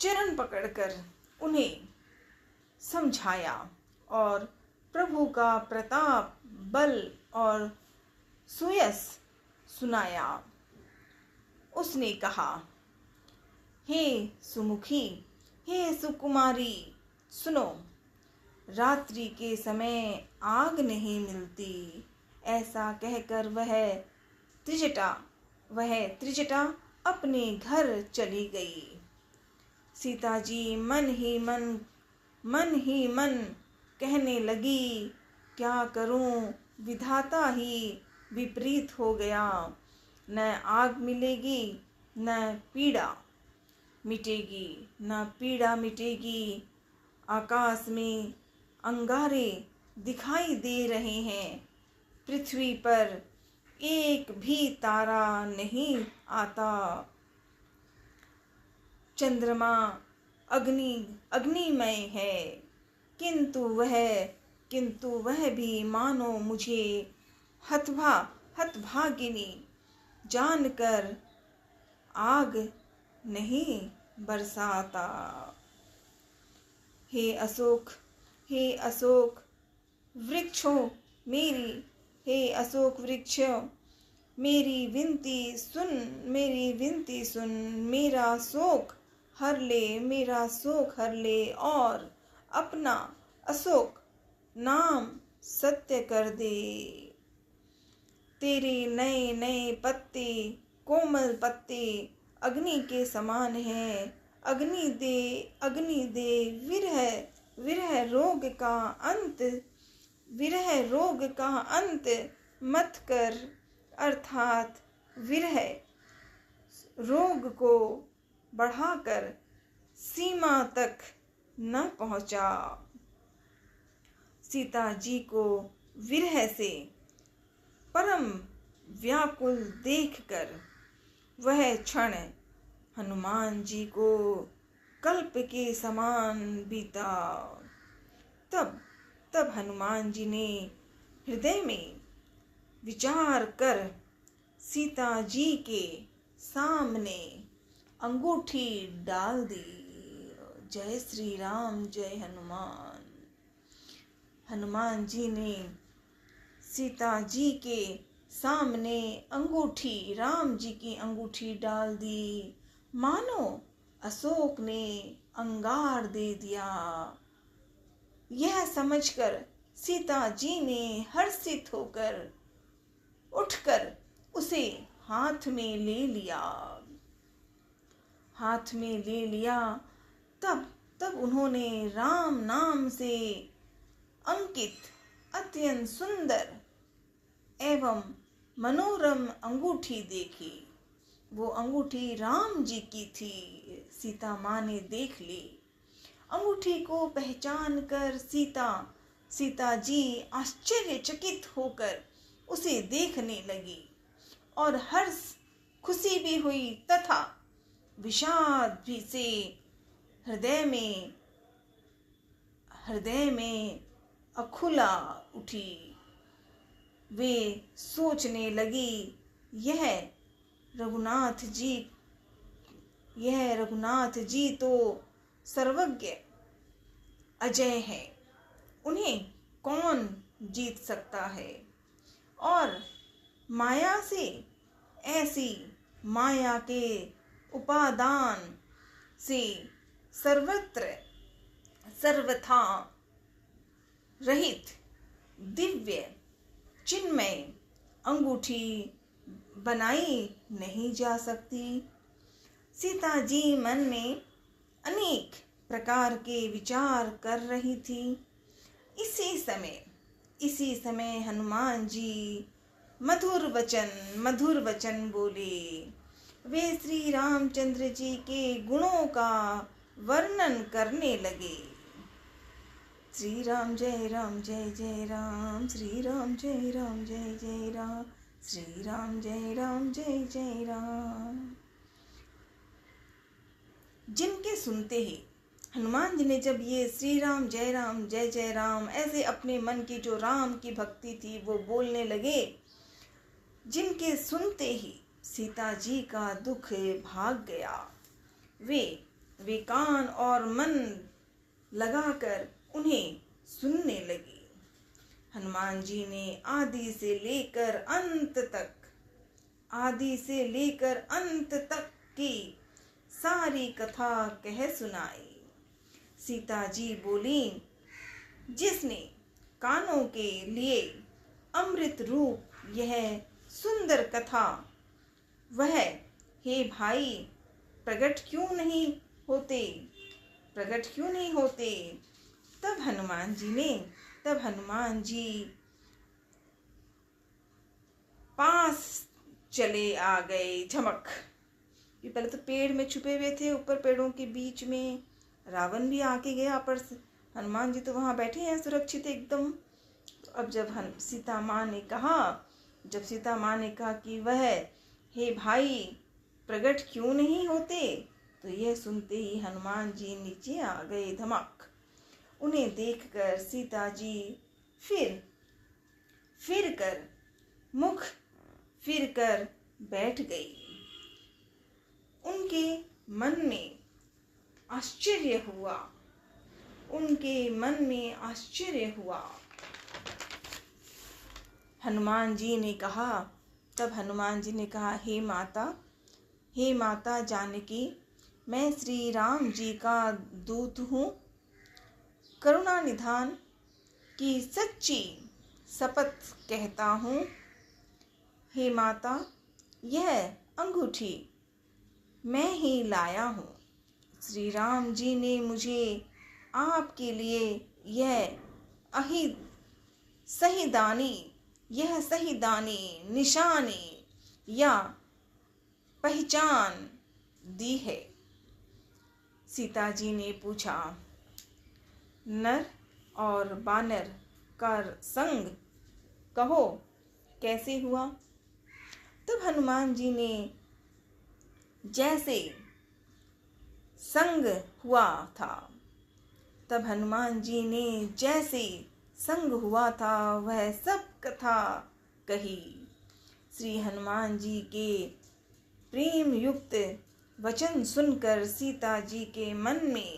S1: चरण पकड़कर उन्हें समझाया और प्रभु का प्रताप, बल और सुयस सुनाया। उसने कहा, हे सुमुखी, हे सुकुमारी, सुनो, रात्रि के समय आग नहीं मिलती। ऐसा कहकर वह त्रिजटा अपने घर चली गई। सीता जी मन ही मन कहने लगी, क्या करूं, विधाता ही विपरीत हो गया। न आग मिलेगी, न पीड़ा मिटेगी। आकाश में अंगारे दिखाई दे रहे हैं। पृथ्वी पर एक भी तारा नहीं आता। चंद्रमा अग्निमय है, किंतु वह भी मानो मुझे हतभागिनी जानकर आग नहीं बरसाता। हे अशोक वृक्षों मेरी विनती सुन, मेरा शोक हर ले और अपना अशोक नाम सत्य कर दे। तेरे नए नए पत्ते, कोमल पत्ते अग्नि के समान हैं। अग्नि दे विरह रोग का अंत मत कर, अर्थात विरह रोग को बढ़ाकर सीमा तक न पहुंचा। सीता जी को विरह से परम व्याकुल देखकर वह क्षण हनुमान जी को कल्प के समान बीता। तब हनुमान जी ने हृदय में विचार कर सीता जी के सामने अंगूठी डाल दी। जय श्री राम, जय हनुमान। हनुमान जी ने सीता जी के सामने अंगूठी, राम जी की अंगूठी डाल दी। मानो अशोक ने अंगार दे दिया। यह समझकर सीता जी ने हर्षित होकर उठकर उसे हाथ में ले लिया। तब उन्होंने राम नाम से अंकित अत्यंत सुंदर एवं मनोरम अंगूठी देखी। वो अंगूठी राम जी की थी। सीता माँ ने देख ली। अंगूठी को पहचान कर सीता जी आश्चर्यचकित होकर उसे देखने लगी और हर्ष खुशी भी हुई तथा विषाद भी से हृदय में अखुला उठी। वे सोचने लगी, यह रघुनाथ जी तो सर्वज्ञ अजय है, उन्हें कौन जीत सकता है। और माया से, ऐसी माया के उपादान से सर्वथा रहित दिव्य चिन्मय अंगूठी बनाई नहीं जा सकती। सीता जी मन में अनेक प्रकार के विचार कर रही थी। इसी समय हनुमान जी मधुर वचन बोले। वे श्री रामचंद्र जी के गुणों का वर्णन करने लगे। श्री राम जय राम जय जय राम, श्री राम जय राम जय जय राम, श्री राम जय राम जय जय राम। जिनके सुनते ही हनुमान जी ने जब ये श्री राम जय जय राम ऐसे अपने मन की जो राम की भक्ति थी वो बोलने लगे, जिनके सुनते ही सीता जी का दुख भाग गया। वे कान और मन लगाकर उन्हें सुनने लगी। हनुमान जी ने आदि से लेकर अंत तक की सारी कथा कह सुनाई। सीता जी बोली, जिसने कानों के लिए अमृत रूप यह सुंदर कथा, वह हे भाई प्रकट क्यों नहीं होते। तब हनुमान जी पास चले आ गए। झमक, ये पहले तो पेड़ में छुपे हुए थे, ऊपर पेड़ों के बीच में रावण भी आके गया, पर हनुमान जी तो वहां बैठे हैं सुरक्षित एकदम। तो अब जब सीता माँ ने कहा कि वह हे भाई प्रकट क्यों नहीं होते, तो यह सुनते ही हनुमान जी नीचे आ गए धमक। उन्हें देखकर सीता जी मुख फिर कर बैठ गई। उनके मन में आश्चर्य हुआ। हनुमान जी ने कहा, हे माता जानकी, मैं श्री राम जी का दूत हूँ। करुणा निधान की सच्ची शपथ कहता हूँ। हे माता, यह अंगूठी मैं ही लाया हूँ। श्री राम जी ने मुझे आपके लिए यह सहीदानी निशानी या पहचान दी है। सीता जी ने पूछा, नर और बानर का संग कहो कैसे हुआ? तब हनुमान जी ने जैसे संग हुआ था वह सब कथा कही। श्री हनुमान जी के प्रेम युक्त वचन सुनकर सीता जी के मन में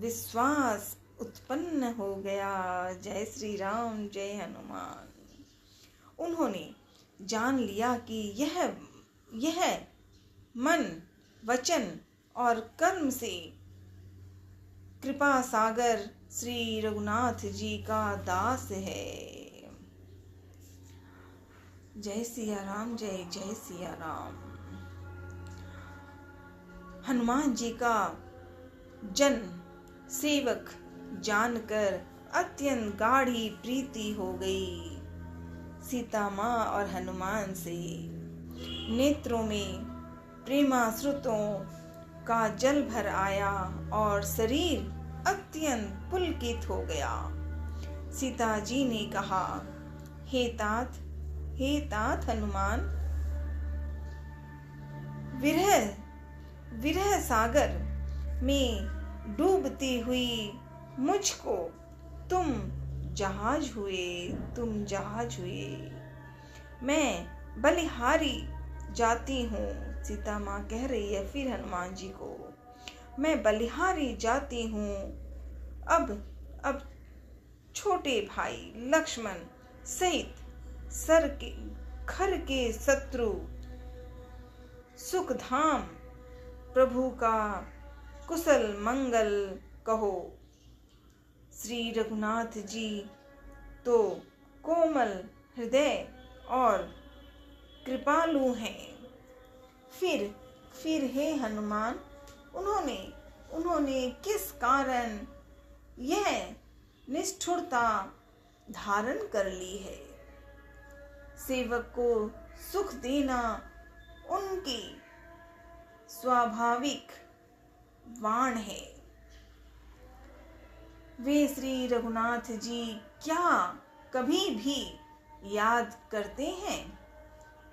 S1: विश्वास उत्पन्न हो गया। जय श्री राम, जय हनुमान। उन्होंने जान लिया कि यह मन, वचन और कर्म से कृपा सागर श्री रघुनाथ जी का दास है। जय सिया राम, जय जय सिया राम। हनुमान जी का जन सेवक जानकर अत्यंत गाढ़ी प्रीति हो गई सीता माँ और हनुमान से। नेत्रों में प्रेमाश्रुतों का जल भर आया और शरीर अत्यंत पुलकित हो गया। सीता जी ने कहा, हे तात हनुमान, विरह सागर में डूबती हुई मुझको तुम जहाज हुए। मैं बलिहारी जाती हूँ। सीता माँ कह रही है फिर हनुमान जी को, मैं बलिहारी जाती हूँ। अब छोटे भाई लक्ष्मण सहित खर के शत्रु सुखधाम प्रभु का कुशल मंगल कहो। श्री रघुनाथ जी तो कोमल हृदय और कृपालु हैं। फिर हे हनुमान, उन्होंने किस कारण यह निष्ठुरता धारण कर ली है? सेवक को सुख देना उनकी स्वाभाविक वाण है। वे श्री रघुनाथ जी क्या कभी भी याद करते हैं?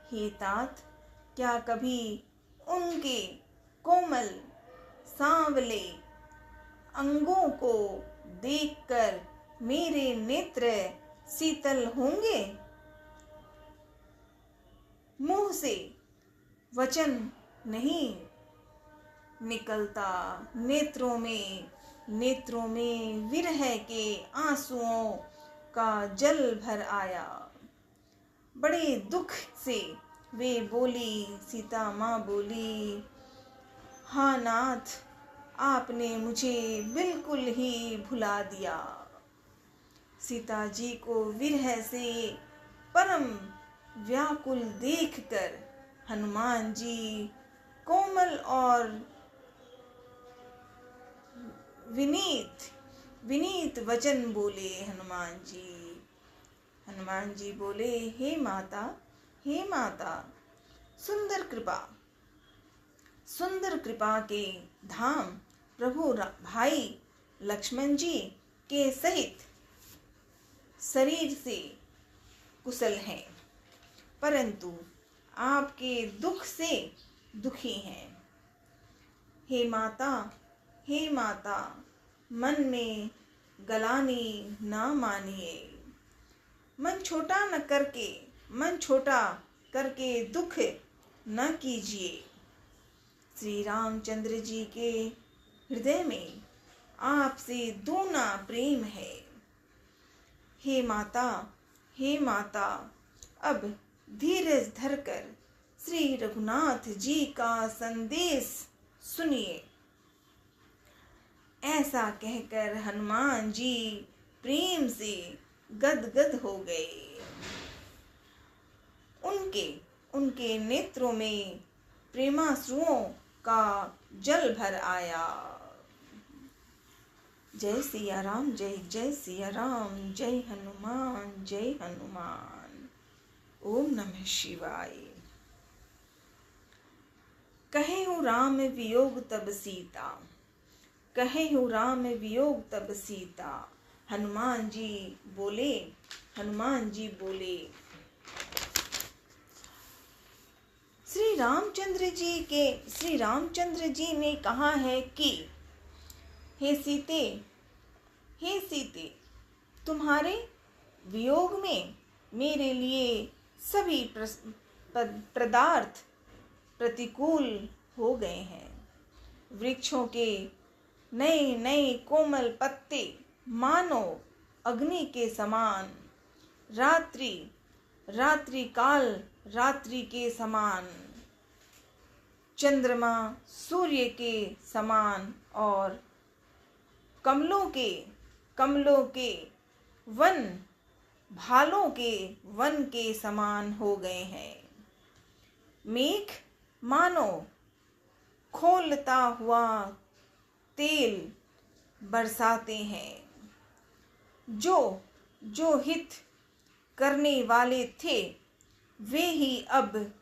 S1: हे तात, क्या कभी उनके कोमल सांवले अंगों को देखकर मेरे नेत्र शीतल होंगे? मुंह से वचन नहीं निकलता, नेत्रों में विरह के आंसुओं का जल भर आया। बड़े दुख से वे बोली, सीता माँ बोली, हाँ नाथ, आपने मुझे बिल्कुल ही भुला दिया। सीता जी को विरह से परम व्याकुल देखकर हनुमान जी कोमल और विनीत वचन बोले। हनुमान जी बोले, हे माता, सुंदर कृपा के धाम प्रभु भाई लक्ष्मण जी के सहित शरीर से कुशल हैं, परंतु आपके दुख से दुखी हैं। हे माता, मन में गलानी ना मानिए। मन छोटा करके दुख न कीजिए। श्री रामचंद्र जी के हृदय में आपसे दूना प्रेम है। हे माता, अब धीरज धरकर श्री रघुनाथ जी का संदेश सुनिए। ऐसा कहकर हनुमान जी प्रेम से गदगद हो गए। उनके नेत्रों में प्रेमाश्रुओं का जल भर आया। जय सिया राम, जय जय सिया राम, जय हनुमान। ओम नमः शिवाय। कहे हूँ राम वियोग तब सीता, कहे हूँ राम वियोग तब सीता। हनुमान जी बोले, श्री रामचंद्र जी ने कहा है कि हे सीते, तुम्हारे वियोग में मेरे लिए सभी पदार्थ प्रतिकूल हो गए हैं। वृक्षों के नए नए कोमल पत्ते मानो अग्नि के समान, रात्रि के समान, चंद्रमा सूर्य के समान, और कमलों के वन भालों के वन के समान हो गए हैं। मेघ मानो खौलता हुआ तेल बरसाते हैं। जो हित करने वाले थे वे ही अब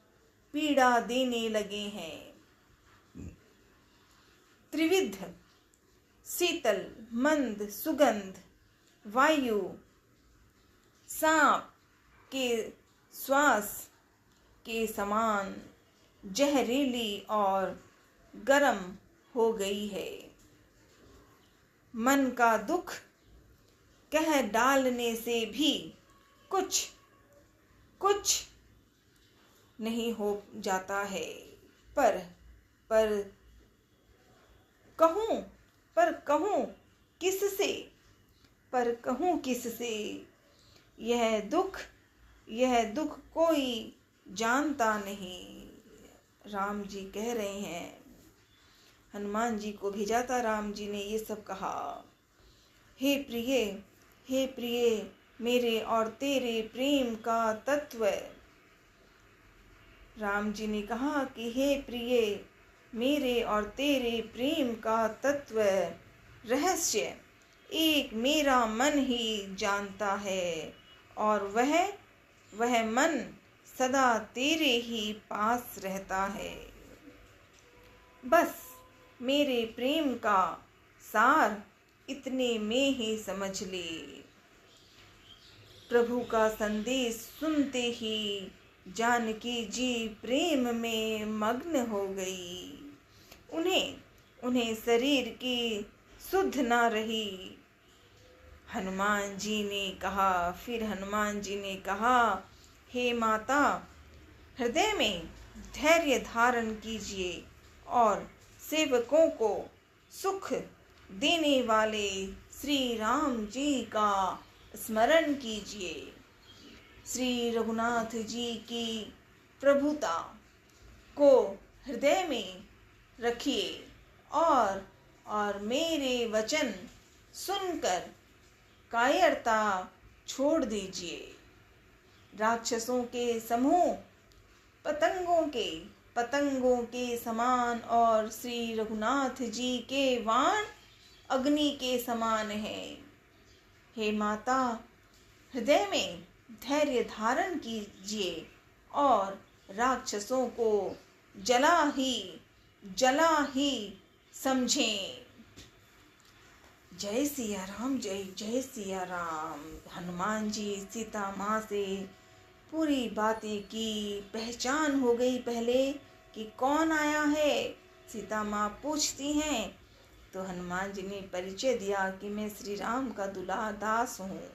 S1: पीड़ा देने लगे हैं। त्रिविध शीतल मंद सुगंध वायु सांप के श्वास के समान जहरीली और गर्म हो गई है। मन का दुख कह डालने से भी कुछ नहीं हो जाता है। पर कहूँ किससे यह दुख कोई जानता नहीं। राम जी कह रहे हैं, हनुमान जी को भेजा राम जी ने ये सब कहा। हे प्रिय मेरे और तेरे प्रेम का तत्व। राम जी ने कहा कि हे प्रिय मेरे और तेरे प्रेम का तत्व रहस्य एक मेरा मन ही जानता है, और वह मन सदा तेरे ही पास रहता है। बस मेरे प्रेम का सार इतने में ही समझ ले। प्रभु का संदेश सुनते ही जानकी जी प्रेम में मग्न हो गई। उन्हें शरीर की सुध न रही। फिर हनुमान जी ने कहा, हे माता, हृदय में धैर्य धारण कीजिए और सेवकों को सुख देने वाले श्री राम जी का स्मरण कीजिए। श्री रघुनाथ जी की प्रभुता को हृदय में रखिए और मेरे वचन सुनकर कायरता छोड़ दीजिए। राक्षसों के समूह पतंगों के समान और श्री रघुनाथ जी के वाण अग्नि के समान हैं। हे माता, हृदय में धैर्य धारण कीजिए और राक्षसों को जला ही समझें। जय सिया राम, जय जय सिया राम। हनुमान जी सीता माँ से पूरी बातें की, पहचान हो गई पहले कि कौन आया है। सीता माँ पूछती हैं तो हनुमान जी ने परिचय दिया कि मैं श्री राम का दुल्हा दास हूँ,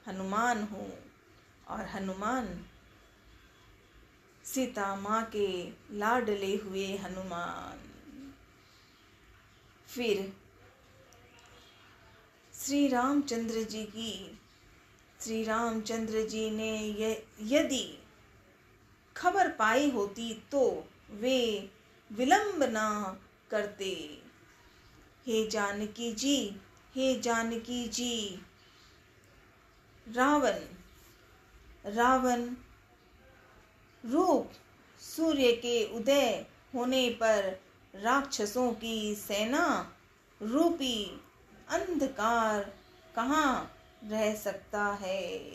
S1: हनुमान हूँ। और हनुमान सीता माँ के लाडले हुए हनुमान। फिर श्री रामचंद्र जी ने यदि खबर पाई होती तो वे विलंब ना करते। हे जानकी जी, रावण रूप सूर्य के उदय होने पर राक्षसों की सेना रूपी अंधकार कहाँ रह सकता है।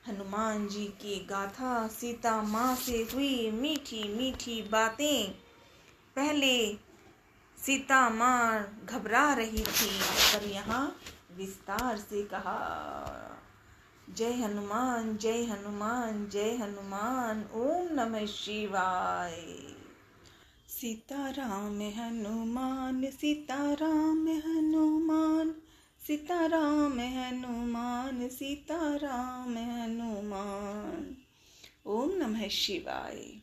S1: हनुमान जी की गाथा, सीता माँ से हुई मीठी मीठी बातें। पहले सीता माँ घबरा रही थी, पर यहाँ विस्तार से कहा। जय हनुमान, जय हनुमान, जय हनुमान। ओम नमः शिवाय। सीताराम हनुमान, सीताराम हनुमान, सीताराम हनुमान, सीताराम हनुमान। ओम नमः शिवाय।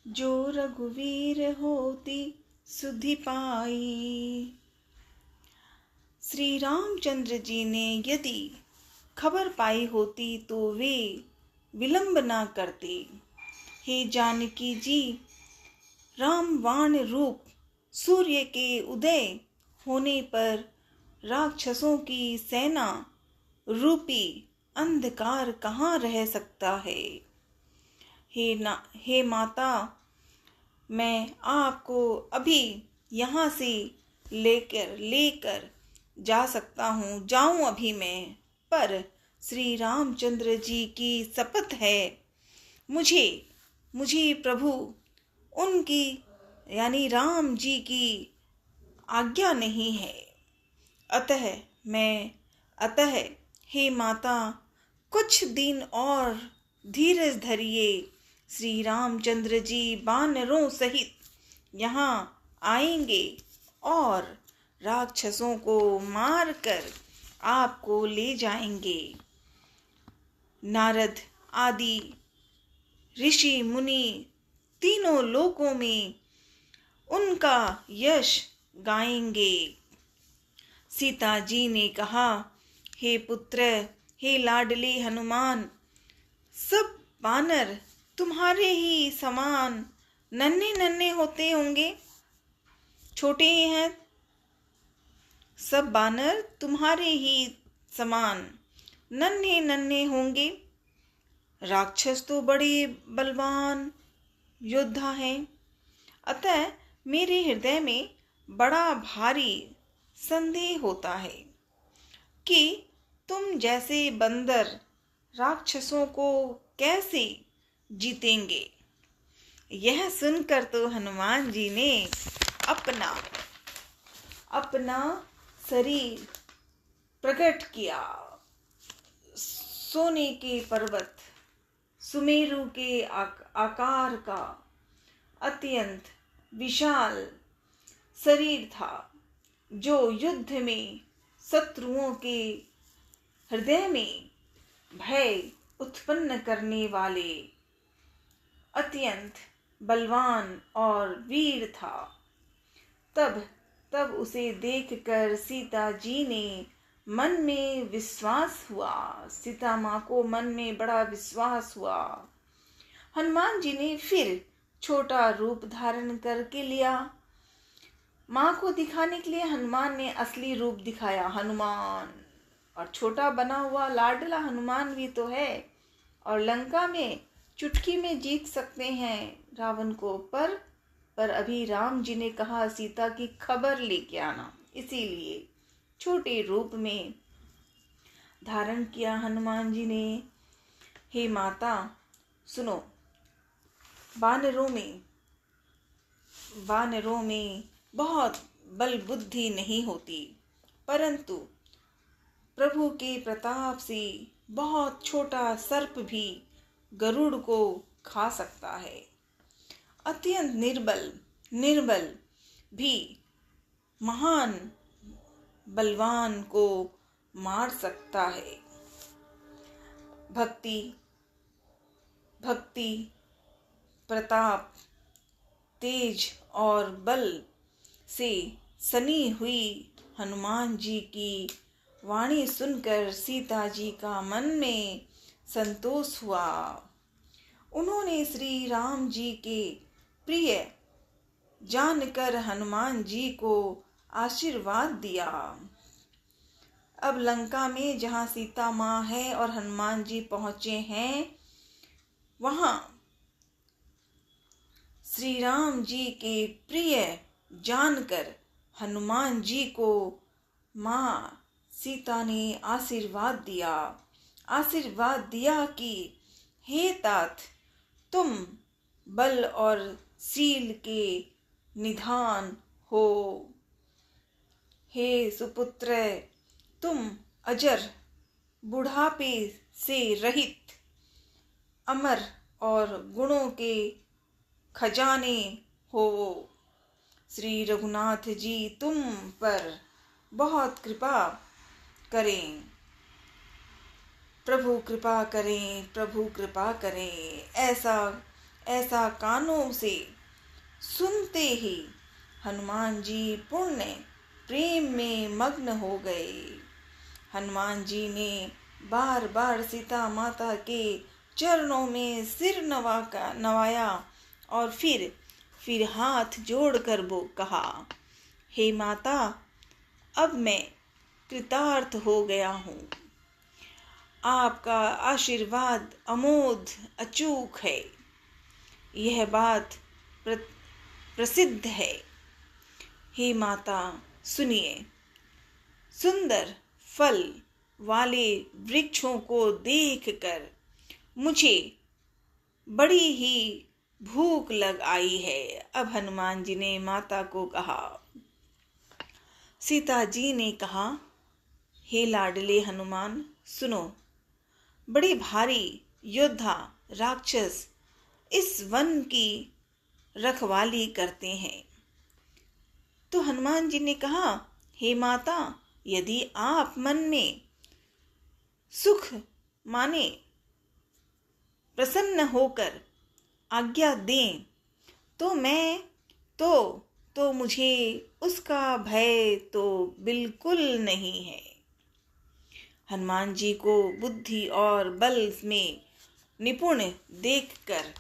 S1: जो रघुवीर होती सुधि पाई। श्री रामचंद्र जी ने यदि खबर पाई होती तो वे विलंब ना करते। हे जानकी जी, रामबाण रूप सूर्य के उदय होने पर राक्षसों की सेना रूपी अंधकार कहाँ रह सकता है। हे माता, मैं आपको अभी यहाँ से लेकर जा सकता हूँ, जाऊँ अभी मैं, पर श्री रामचंद्र जी की शपथ है, मुझे प्रभु उनकी यानी राम जी की आज्ञा नहीं है। अतः हे माता, कुछ दिन और धीरज धरिए। श्री रामचंद्र जी वानरों सहित यहाँ आएंगे और राक्षसों को मारकर आपको ले जाएंगे। नारद आदि ऋषि मुनि तीनों लोकों में उनका यश गाएंगे। सीता जी ने कहा, हे पुत्र, हे लाडले हनुमान, सब बानर तुम्हारे ही समान नन्हे नन्हे होते होंगे, छोटे ही हैं। सब बानर तुम्हारे ही समान नन्हे नन्हे होंगे। राक्षस तो बड़े बलवान योद्धा हैं। अतः मेरे हृदय में बड़ा भारी संदेह होता है कि तुम जैसे बंदर राक्षसों को कैसे जीतेंगे। यह सुनकर तो हनुमान जी ने अपना शरीर प्रकट किया। सोने के पर्वत सुमेरु के आकार का अत्यंत विशाल शरीर था, जो युद्ध में शत्रुओं के हृदय में भय उत्पन्न करने वाले अत्यंत बलवान और वीर था। तब उसे देखकर सीता जी ने मन में विश्वास हुआ। सीता माँ को मन में बड़ा विश्वास हुआ। हनुमान जी ने फिर छोटा रूप धारण करके लिया। माँ को दिखाने के लिए हनुमान ने असली रूप दिखाया, हनुमान। और छोटा बना हुआ लाडला हनुमान भी तो है, और लंका में चुटकी में जीत सकते हैं रावण को। पर अभी राम जी ने कहा सीता की खबर लेके आना, इसीलिए छोटे रूप में धारण किया हनुमान जी ने। हे माता सुनो, वानरों में बहुत बल बुद्धि नहीं होती, परंतु प्रभु के प्रताप से बहुत छोटा सर्प भी गरुड़ को खा सकता है। अत्यंत निर्बल भी महान बलवान को मार सकता है। भक्ति, प्रताप, तेज और बल से सनी हुई हनुमान जी की वाणी सुनकर सीता जी का मन में संतोष हुआ। उन्होंने श्री राम जी के प्रिय जानकर हनुमान जी को आशीर्वाद दिया। अब लंका में जहाँ सीता माँ है और हनुमान जी पहुँचे हैं, वहाँ श्री राम जी के प्रिय जानकर हनुमान जी को माँ सीता ने आशीर्वाद दिया कि हे तात, तुम बल और शील के निधान हो। हे सुपुत्र, तुम अजर, बुढ़ापे से रहित, अमर और गुणों के खजाने हो। श्री रघुनाथ जी तुम पर बहुत कृपा करें। प्रभु कृपा करें। ऐसा कानों से सुनते ही हनुमान जी पूर्ण प्रेम में मग्न हो गए। हनुमान जी ने बार बार सीता माता के चरणों में सिर नवाया और फिर हाथ जोड़कर वो कहा, हे माता, अब मैं कृतार्थ हो गया हूँ। आपका आशीर्वाद अमोघ अचूक है, यह बात प्रसिद्ध है। हे माता सुनिए, सुंदर फल वाले वृक्षों को देखकर मुझे बड़ी ही भूख लग आई है। अब हनुमान जी ने माता को कहा। सीता जी ने कहा, हे लाडले हनुमान, सुनो, बड़ी भारी योद्धा राक्षस इस वन की रखवाली करते हैं। तो हनुमान जी ने कहा, हे माता, यदि आप मन में सुख माने प्रसन्न होकर आज्ञा दें तो मुझे उसका भय तो बिल्कुल नहीं है। हनुमान जी को बुद्धि और बल में निपुण देखकर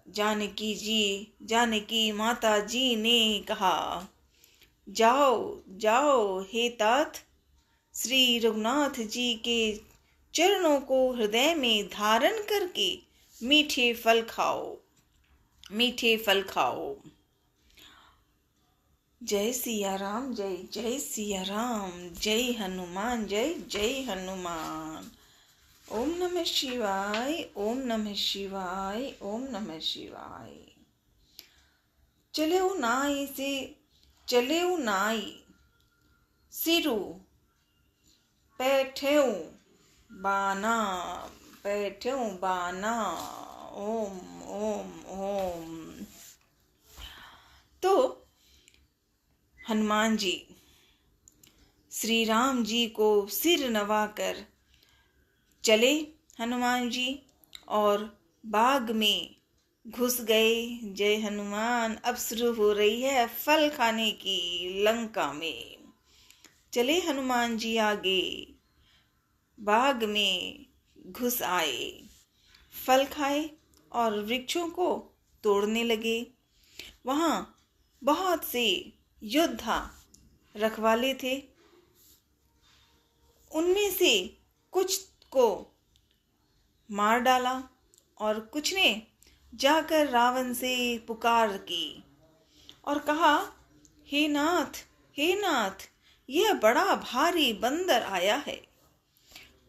S1: जानकी माता जी ने कहा, जाओ हे तात, श्री रघुनाथ जी के चरणों को हृदय में धारण करके मीठे फल खाओ। जय सिया राम, जय जय सिया राम, जय हनुमान, जय जय हनुमान। ओम नमः शिवाय, ओम नमः शिवाय, ओम नमः शिवाय। चलेऊ नाई सिरु पैठेऊ बाना। ओम ओम ओम। तो हनुमान जी श्री राम जी को सिर नवाकर चले हनुमान जी और बाग में घुस गए। जय हनुमान। अब शुरू हो रही है फल खाने की लंका में। चले हनुमान जी आगे, बाग में घुस आए, फल खाए और वृक्षों को तोड़ने लगे। वहाँ बहुत से योद्धा रखवाले थे। उनमें से कुछ को मार डाला और कुछ ने जाकर रावण से पुकार की और कहा, हे नाथ, यह बड़ा भारी बंदर आया है।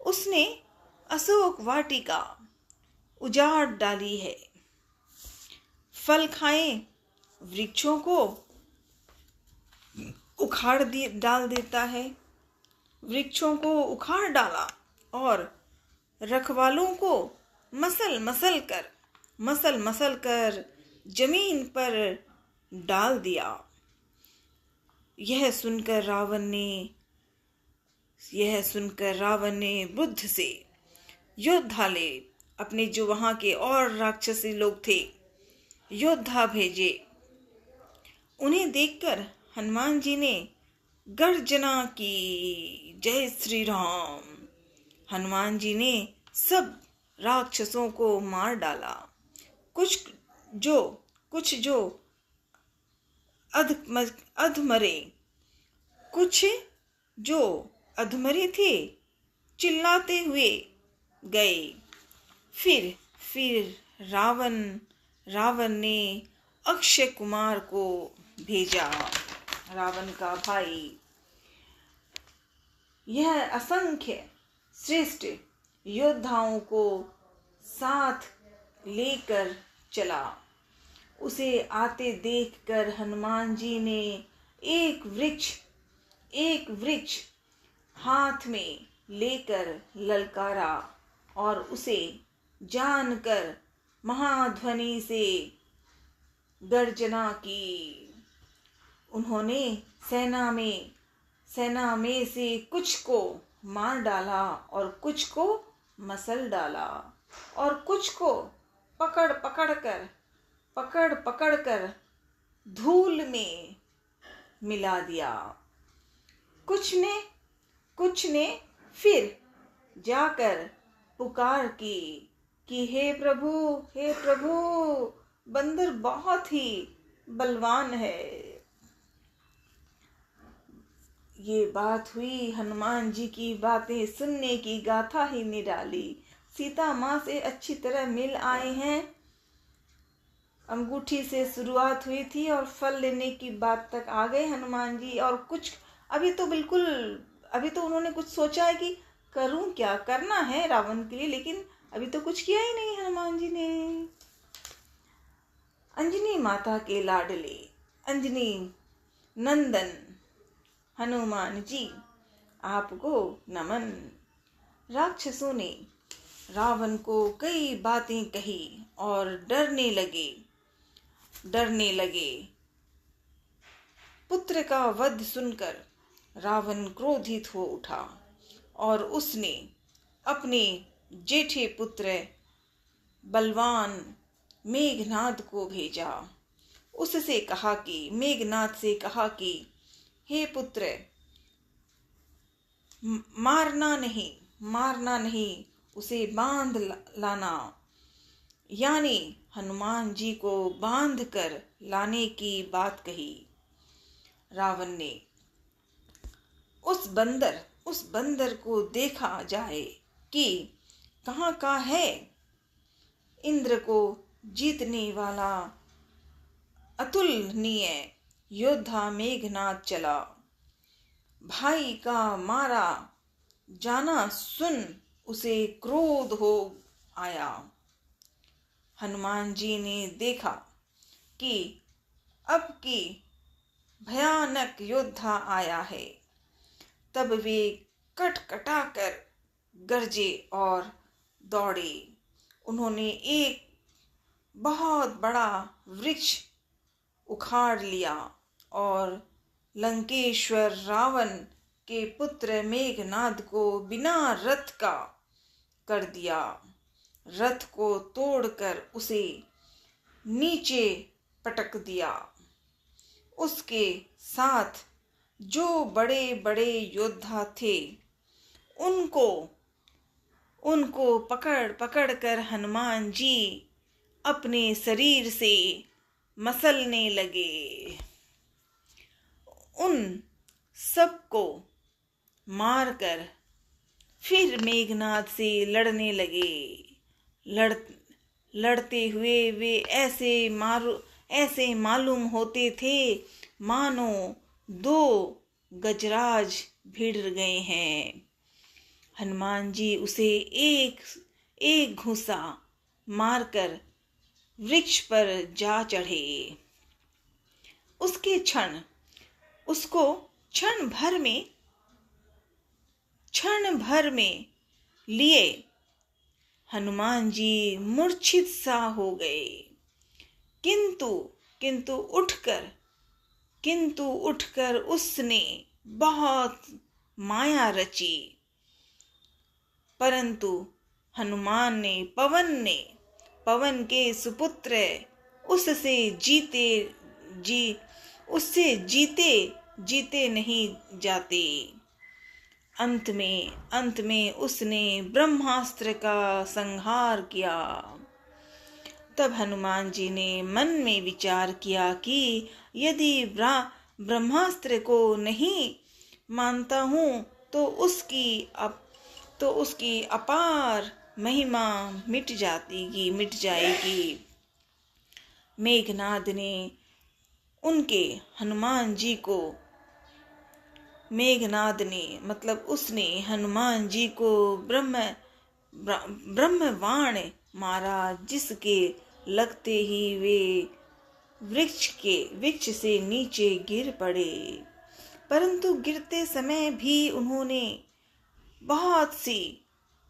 S1: उसने अशोक वाटिका उजाड़ डाली है। फल खाएं, वृक्षों को डाल देता है। वृक्षों को उखाड़ डाला और रखवालों को मसल मसल कर जमीन पर डाल दिया। यह सुनकर रावण ने बुद्ध से योद्धा ले अपने जो वहां के और राक्षसी लोग थे योद्धा भेजे। उन्हें देखकर हनुमान जी ने गर्जना की, जय श्री राम। हनुमान जी ने सब राक्षसों को मार डाला। कुछ जो अधमरे, कुछ जो अधमरे थे चिल्लाते हुए गए। फिर रावण ने अक्षय कुमार को भेजा, रावण का भाई। यह असंख्य श्रेष्ठ योद्धाओं को साथ लेकर चला। उसे आते देखकर हनुमान जी ने एक वृक्ष हाथ में लेकर ललकारा और उसे जानकर महाध्वनि से गर्जना की। उन्होंने सेना में से कुछ को मार डाला और कुछ को मसल डाला और कुछ को पकड़ कर धूल में मिला दिया। कुछ ने फिर जाकर पुकार की कि हे प्रभु, बंदर बहुत ही बलवान है। ये बात हुई। हनुमान जी की बातें सुनने की गाथा ही निराली। सीता माँ से अच्छी तरह मिल आए हैं। अंगूठी से शुरुआत हुई थी और फल लेने की बात तक आ गए हनुमान जी। और कुछ अभी तो उन्होंने कुछ सोचा है कि करूं क्या, करना है रावण के लिए, लेकिन अभी तो कुछ किया ही नहीं हनुमान जी ने। अंजनी माता के लाडले, अंजनी नंदन हनुमान जी, आपको नमन। राक्षसों ने रावण को कई बातें कही और डरने लगे। पुत्र का वध सुनकर रावण क्रोधित हो उठा और उसने अपने जेठे पुत्र बलवान मेघनाद को भेजा। मेघनाद से कहा कि हे पुत्र, मारना नहीं, उसे बांध लाना। यानी हनुमान जी को बांध कर लाने की बात कही। रावण ने उस बंदर को देखा जाए कि कहाँ का है। इंद्र को जीतने वाला अतुलनीय योद्धा मेघनाद चला। भाई का मारा जाना सुन उसे क्रोध हो आया। हनुमान जी ने देखा कि अब की भयानक योद्धा आया है। तब वे कटकटाकर गरजे और दौड़े। उन्होंने एक बहुत बड़ा वृक्ष उखाड़ लिया और लंकेश्वर रावण के पुत्र मेघनाद को बिना रथ का कर दिया। रथ को तोड़कर उसे नीचे पटक दिया। उसके साथ जो बड़े बड़े योद्धा थे उनको पकड़ कर हनुमान जी अपने शरीर से मसलने लगे। उन सबको मारकर फिर मेघनाद से लड़ने लगे। लड़ते हुए वे ऐसे मालूम होते थे मानो दो गजराज भिड़ गए हैं। हनुमान जी उसे एक घूंसा मारकर वृक्ष पर जा चढ़े। उसके क्षण उसको क्षण भर में लिए हनुमान जी मूर्छित सा हो गए। किंतु उठकर उसने बहुत माया रची, परंतु हनुमान ने पवन के सुपुत्र उससे जीते नहीं जाते। अंत में उसने ब्रह्मास्त्र का संहार किया। तब हनुमान जी ने मन में विचार किया कि यदि ब्रह्मास्त्र को नहीं मानता हूँ तो उसकी अपार महिमा मिट जाएगी। मेघनाद ने उसने हनुमान जी को ब्रह्मबाण मारा, जिसके लगते ही वे वृक्ष से नीचे गिर पड़े। परंतु गिरते समय भी उन्होंने बहुत सी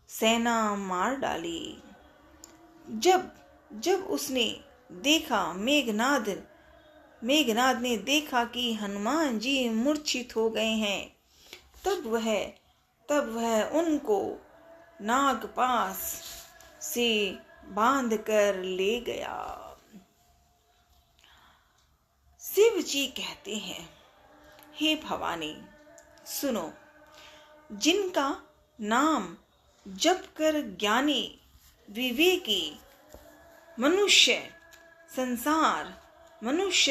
S1: सेना मार डाली। जब उसने देखा, मेघनाद ने देखा कि हनुमान जी मूर्छित हो गए हैं, तब वह उनको नागपाश से बांध कर ले गया। शिव जी कहते हैं, हे भवानी सुनो, जिनका नाम जप कर ज्ञानी विवेकी मनुष्य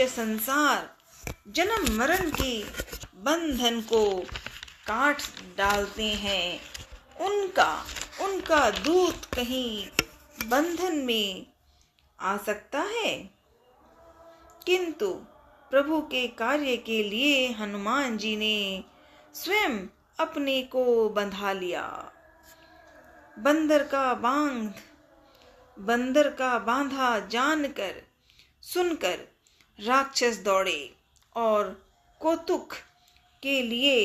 S1: संसार जन्म मरण के बंधन को काट डालते हैं, उनका दूत कहीं बंधन में आ सकता है? किंतु प्रभु के कार्य के लिए हनुमान जी ने स्वयं अपने को बंधा लिया। बंदर का बांधा जानकर सुनकर राक्षस दौड़े और कौतुक के लिए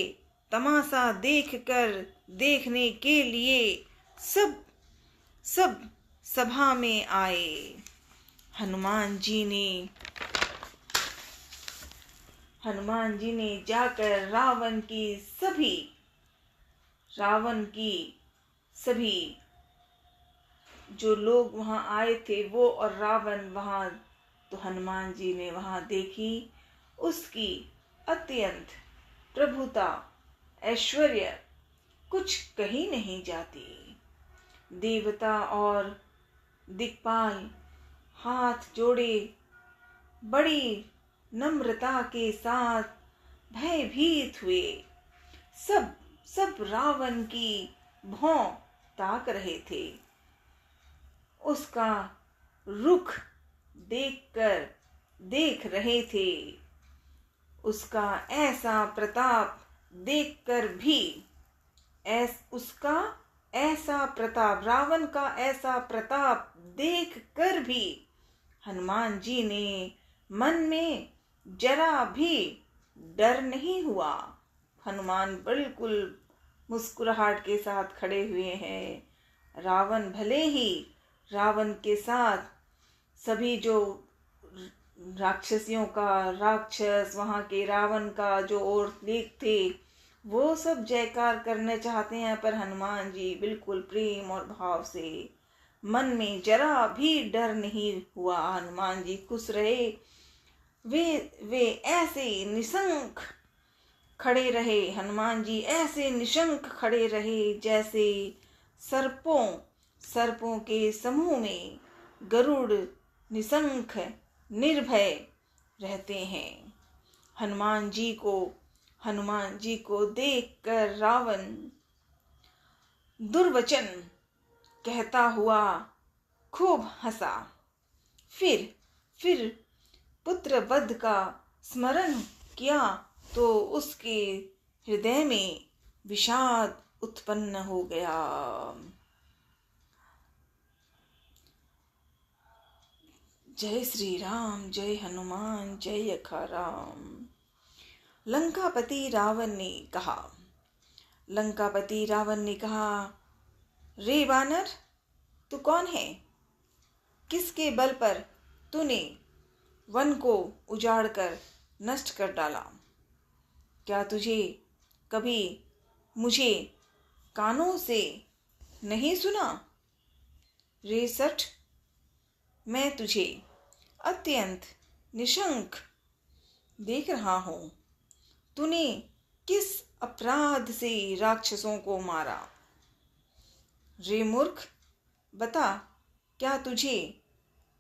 S1: तमाशा देखने के लिए सब सभा में आए। हनुमान जी ने जाकर रावण की सभी जो लोग वहां आए थे, वो और रावण वहां, तो हनुमान जी ने वहां देखी उसकी अत्यंत प्रभुता ऐश्वर्य कुछ कही नहीं जाती। देवता और दिक्पाल हाथ जोड़े बड़ी नम्रता के साथ भयभीत हुए। सब रावण की भौं ताक रहे थे। उसका रुख देख रहे थे। उसका ऐसा प्रताप देखकर भी रावण का ऐसा प्रताप देखकर भी हनुमान जी ने मन में जरा भी डर नहीं हुआ। हनुमान बिल्कुल मुस्कुराहट के साथ खड़े हुए हैं। रावण भले ही रावण के साथ सभी जो राक्षस वहां के रावण का जो और लेख थे, वो सब जयकार करने चाहते हैं, पर हनुमान जी बिल्कुल प्रेम और भाव से, मन में जरा भी डर नहीं हुआ। हनुमान जी खुश रहे। वे ऐसे निशंक खड़े रहे। हनुमान जी ऐसे निशंक खड़े रहे जैसे सर्पों के समूह में गरुड़ निशंक निर्भय रहते हैं। हनुमान जी को देखकर रावण दुर्वचन कहता हुआ खूब हंसा। फिर पुत्र वध का स्मरण किया तो उसके हृदय में विषाद उत्पन्न हो गया। जय श्री राम, जय हनुमान, जय अखाराम। लंकापति रावण ने कहा। लंकापति रावण ने कहा, रे वानर, तू कौन है? किसके बल पर तूने वन को उजाड़ कर नष्ट कर डाला? क्या तुझे कभी मुझे कानों से नहीं सुना? रे सठ, मैं तुझे अत्यंत निशंक देख रहा हूँ। तूने किस अपराध से राक्षसों को मारा? रे मूर्ख, बता, क्या तुझे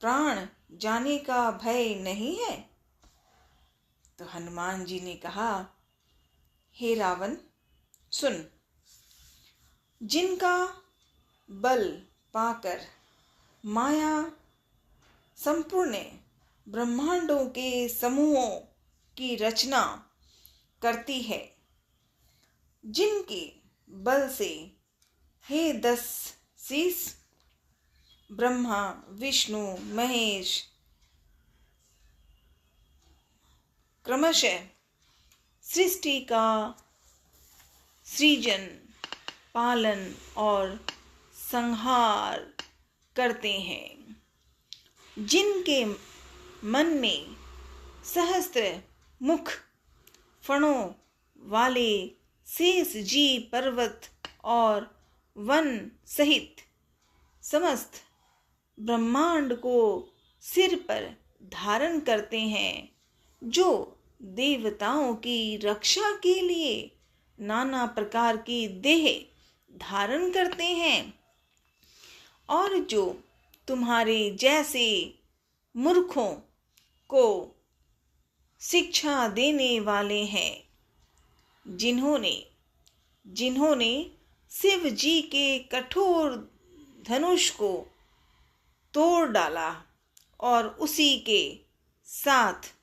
S1: प्राण जाने का भय नहीं है? तो हनुमान जी ने कहा, हे रावण, सुन, जिनका बल पाकर माया संपूर्ण ब्रह्मांडों के समूहों की रचना करती है, जिनके बल से हे 10 शीश ब्रह्मा विष्णु महेश क्रमशः सृष्टि का सृजन, पालन और संहार करते हैं, जिनके मन में सहस्त्र मुख फणों वाले शेष जी पर्वत और वन सहित समस्त ब्रह्मांड को सिर पर धारण करते हैं, जो देवताओं की रक्षा के लिए नाना प्रकार की देह धारण करते हैं, और जो तुम्हारे जैसे मूर्खों को शिक्षा देने वाले हैं, जिन्होंने शिव जी के कठोर धनुष को तोड़ डाला और उसी के साथ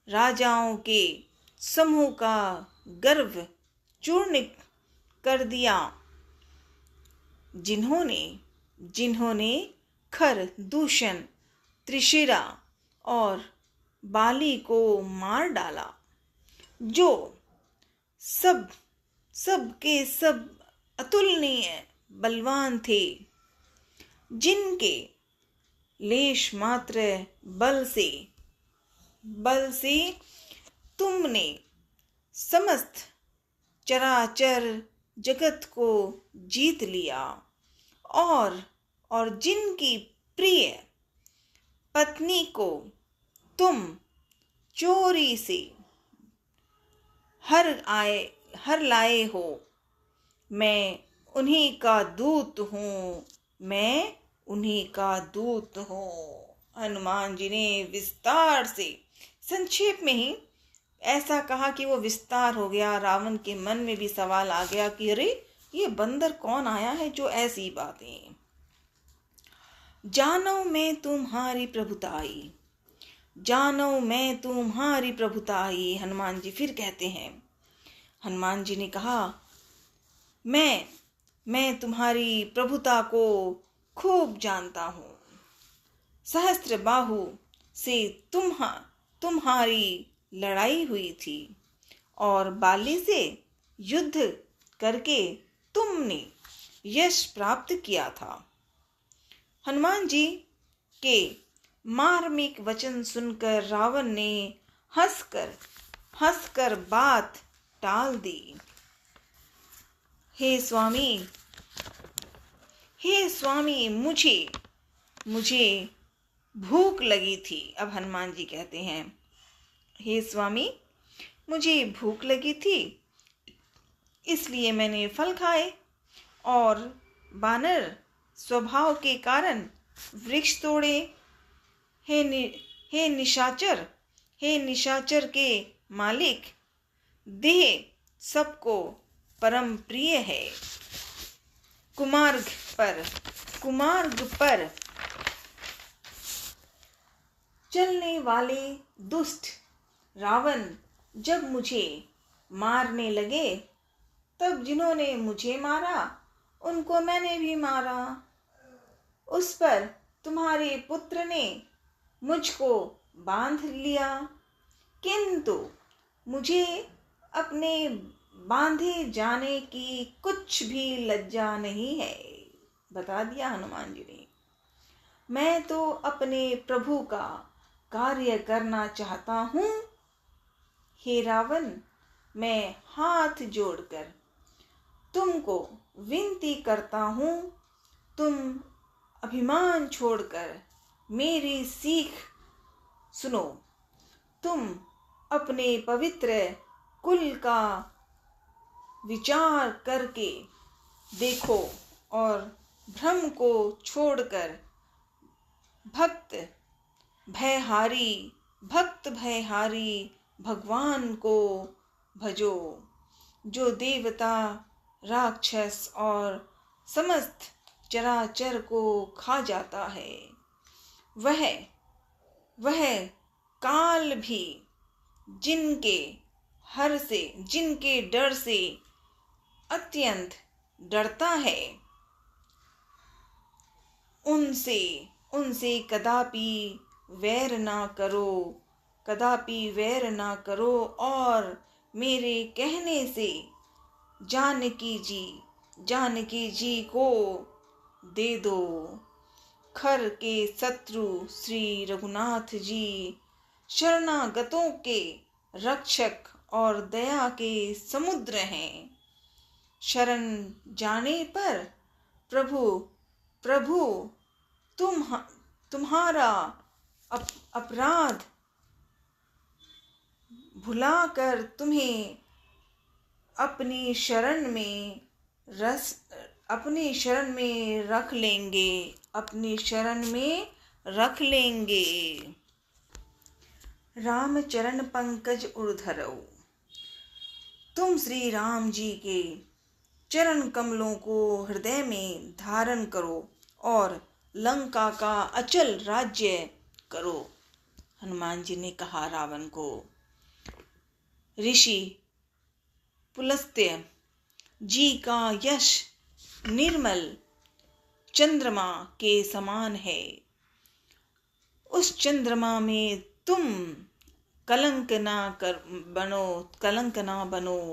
S1: राजाओं के समूह का गर्व चूर्ण कर दिया, जिन्होंने खर दूषण त्रिशिरा और बाली को मार डाला, जो सब के सब अतुलनीय बलवान थे, जिनके लेश मात्र बल से तुमने समस्त चराचर जगत को जीत लिया, और जिनकी प्रिय पत्नी को तुम चोरी से हर लाए हो। मैं उन्हीं का दूत हूँ। हनुमान जी ने विस्तार से, संक्षेप में ही ऐसा कहा कि वो विस्तार हो गया। रावण के मन में भी सवाल आ गया कि अरे, ये बंदर कौन आया है जो ऐसी बातें। जानो मैं तुम्हारी प्रभुताई, हनुमान जी फिर कहते हैं। हनुमान जी ने कहा, मैं तुम्हारी प्रभुता को खूब जानता हूँ। सहस्त्र बाहु से तुम्हारी लड़ाई हुई थी, और बाली से युद्ध करके तुमने यश प्राप्त किया था। हनुमान जी के मार्मिक वचन सुनकर रावण ने हंसकर बात टाल दी। हे स्वामी, मुझे भूख लगी थी। अब हनुमान जी कहते हैं, हे स्वामी, मुझे भूख लगी थी, इसलिए मैंने फल खाए, और बानर स्वभाव के कारण वृक्ष तोड़े। हे निशाचर के मालिक, देह सबको परम प्रिय है। कुमार्ग पर चलने वाले दुष्ट रावण जब मुझे मारने लगे, तब जिन्होंने मुझे मारा उनको मैंने भी मारा। उस पर तुम्हारे पुत्र ने मुझको बांध लिया, किंतु मुझे अपने बांधे जाने की कुछ भी लज्जा नहीं है। बता दिया हनुमान जी ने। मैं तो अपने प्रभु का कार्य करना चाहता हूँ। हे रावण, मैं हाथ जोड़कर तुमको विनती करता हूँ, तुम अभिमान छोड़कर मेरी सीख सुनो। तुम अपने पवित्र कुल का विचार करके देखो और भ्रम को छोड़कर भक्त भयहारी भगवान को भजो, जो देवता, राक्षस और समस्त चराचर को खा जाता है। वह काल भी जिनके डर से अत्यंत डरता है, उनसे कदापि वैर ना करो और मेरे कहने से जानकी जी को दे दो। खर के शत्रु श्री रघुनाथ जी शरणागतों के रक्षक और दया के समुद्र हैं। शरण जाने पर प्रभु तुम्हारा अपराध भुलाकर तुम्हें अपनी शरण में रख लेंगे। राम चरण पंकज उर्धरऊ। तुम श्री राम जी के चरण कमलों को हृदय में धारण करो और लंका का अचल राज्य करो। हनुमान जी ने कहा रावण को। ऋषि पुलस्त्य जी का यश निर्मल चंद्रमा के समान है। उस चंद्रमा में तुम कलंक ना बनो।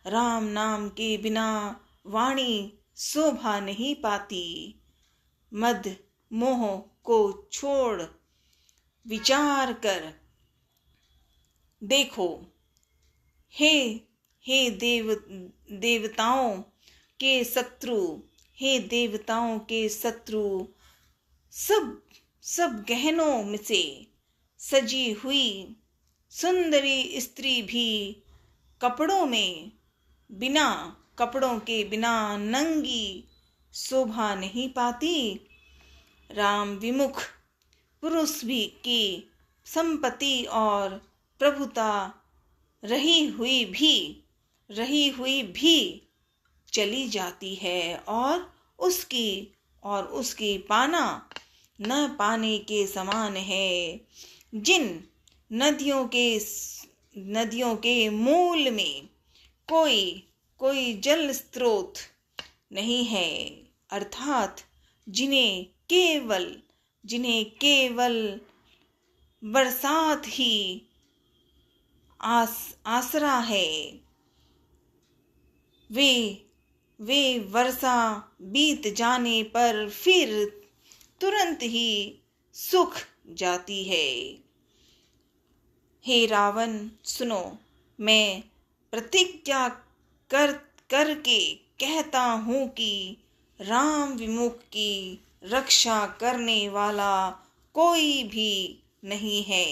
S1: राम नाम के बिना वाणी शोभा नहीं पाती। मद मोह को छोड़ विचार कर देखो। हे देवताओं के शत्रु, सब गहनों से सजी हुई सुंदरी स्त्री भी कपड़ों के बिना नंगी शोभा नहीं पाती। राम विमुख पुरुष भी की संपत्ति और प्रभुता रही हुई भी चली जाती है और उसकी पाना न पाने के समान है। जिन नदियों के मूल में कोई जल स्रोत नहीं है, अर्थात जिन्हें केवल बरसात ही आसरा है, वे वर्षा बीत जाने पर फिर तुरंत ही सूख जाती है। हे रावण, सुनो, मैं प्रतिज्ञा करके कहता हूँ कि राम विमुख की रक्षा करने वाला कोई भी नहीं है।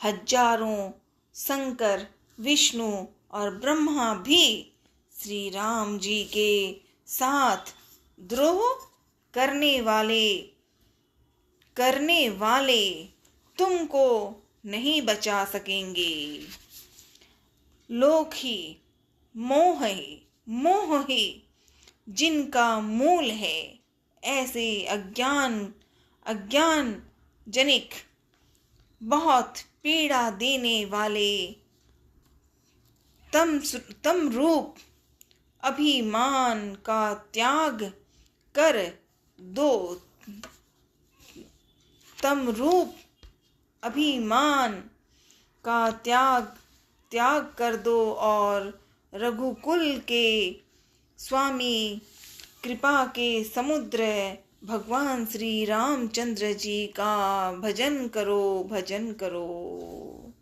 S1: हजारों शंकर, विष्णु और ब्रह्मा भी श्री राम जी के साथ द्रोह करने वाले तुमको नहीं बचा सकेंगे। लोक ही मोह ही जिनका मूल है, ऐसे अज्ञान जनिक बहुत पीड़ा देने वाले तम रूप अभिमान का त्याग कर दो। तम रूप अभिमान का त्याग त्याग कर दो और रघुकुल के स्वामी कृपा के समुद्र भगवान श्री रामचंद्र जी का भजन करो, भजन करो।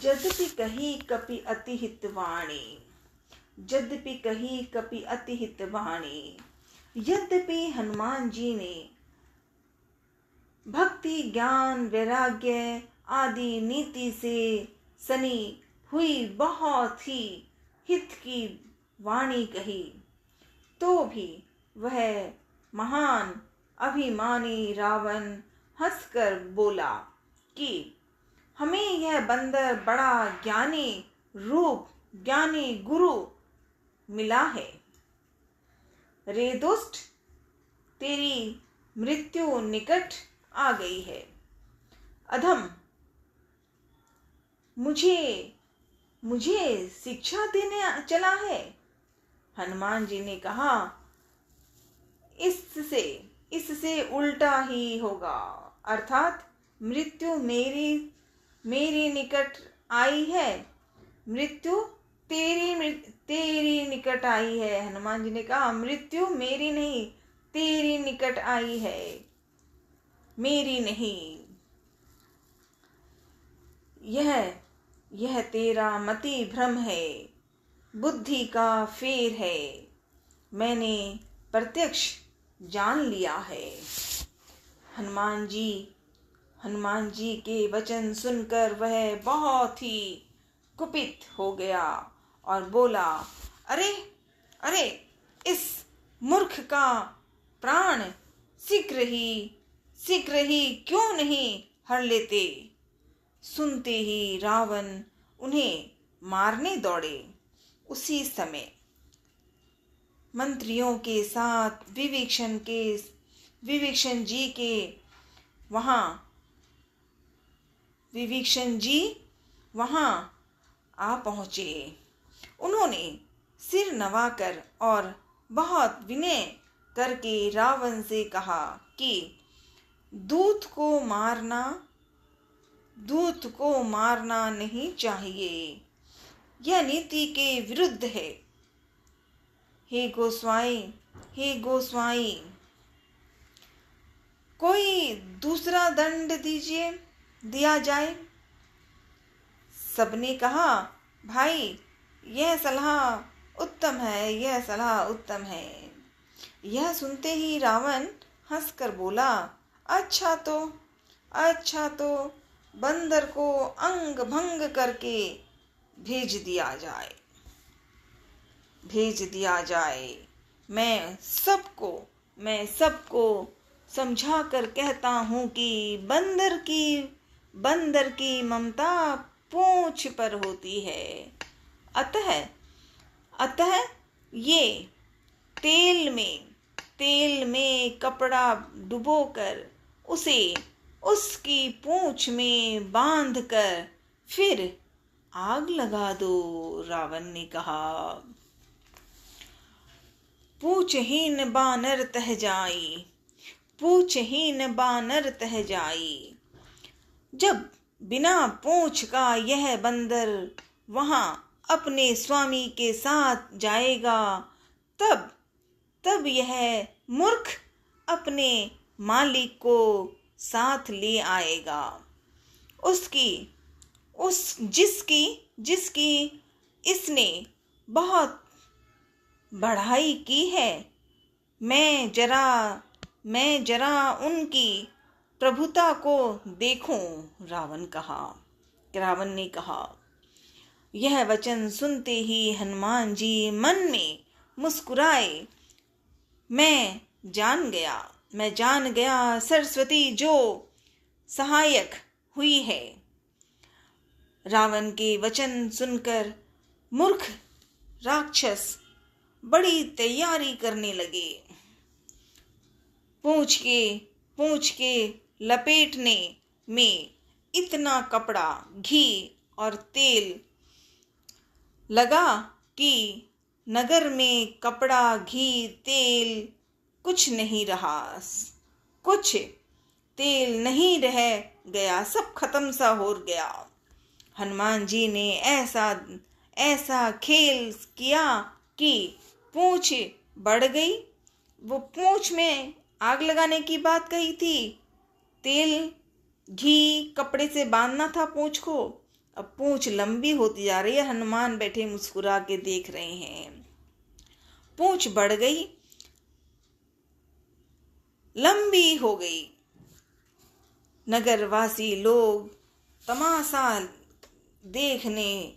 S1: यद्यपि कही कपि अति हितवाणी, यद्यपि कही कपि अति हितवाणी। यद्यपि हनुमान जी ने भक्ति, ज्ञान, वैराग्य आदि नीति से सनी हुई बहुत ही हित की वाणी कही, तो भी वह महान अभिमानी रावण हंसकर बोला कि हमें यह बंदर बड़ा ज्ञानी रूप, ज्ञानी गुरु मिला है। रे दुष्ट, तेरी मृत्यु निकट आ गई है। अधम, मुझे शिक्षा देने चला है। हनुमान जी ने कहा, इससे उल्टा ही होगा, अर्थात मृत्यु मेरी निकट आई है, मृत्यु तेरी निकट आई है। हनुमान जी ने कहा, मृत्यु मेरी नहीं, तेरी निकट आई है, मेरी नहीं। यह तेरा मति भ्रम है, बुद्धि का फेर है, मैंने प्रत्यक्ष जान लिया है। हनुमान जी के वचन सुनकर वह बहुत ही कुपित हो गया और बोला, अरे इस मूर्ख का प्राण शीघ्र ही क्यों नहीं हर लेते। सुनते ही रावण उन्हें मारने दौड़े। उसी समय मंत्रियों के साथ विभीषण जी वहां आ पहुंचे। उन्होंने सिर नवाकर और बहुत विनय करके रावण से कहा कि दूत को मारना नहीं चाहिए, यह नीति के विरुद्ध है। हे गोस्वाई, कोई दूसरा दंड दिया जाए। सबने कहा, भाई यह सलाह उत्तम है। यह सुनते ही रावण हंसकर बोला, अच्छा तो बंदर को अंग भंग करके भेज दिया जाए। मैं सबको समझा कर कहता हूँ कि बंदर की ममता पूंछ पर होती है। अतः ये तेल में कपड़ा डुबोकर उसे उसकी पूंछ में बांधकर फिर आग लगा दो। रावण ने कहा, पूछहीन बानर तह जाई। जब बिना पूंछ का यह बंदर वहां अपने स्वामी के साथ जाएगा, तब यह मूर्ख अपने मालिक को साथ ले आएगा। जिसकी इसने बहुत बढ़ाई की है। मैं जरा उनकी प्रभुता को देखूं। रावण ने कहा। यह वचन सुनते ही हनुमान जी मन में मुस्कुराए। मैं जान गया सरस्वती जो सहायक हुई है। रावण के वचन सुनकर मूर्ख राक्षस बड़ी तैयारी करने लगे। पूंछ के लपेटने में इतना कपड़ा, घी और तेल लगा कि नगर में कपड़ा, घी, तेल कुछ नहीं रहा। तेल नहीं रह गया, सब खत्म सा हो गया। हनुमान जी ने ऐसा खेल किया कि पूंछ बढ़ गई। वो पूंछ में आग लगाने की बात कही थी, तेल घी कपड़े से बांधना था पूंछ को, अब पूंछ लंबी होती जा रही है। हनुमान बैठे मुस्कुरा के देख रहे हैं। पूंछ बढ़ गई, लंबी हो गई। नगरवासी लोग तमाशा देखने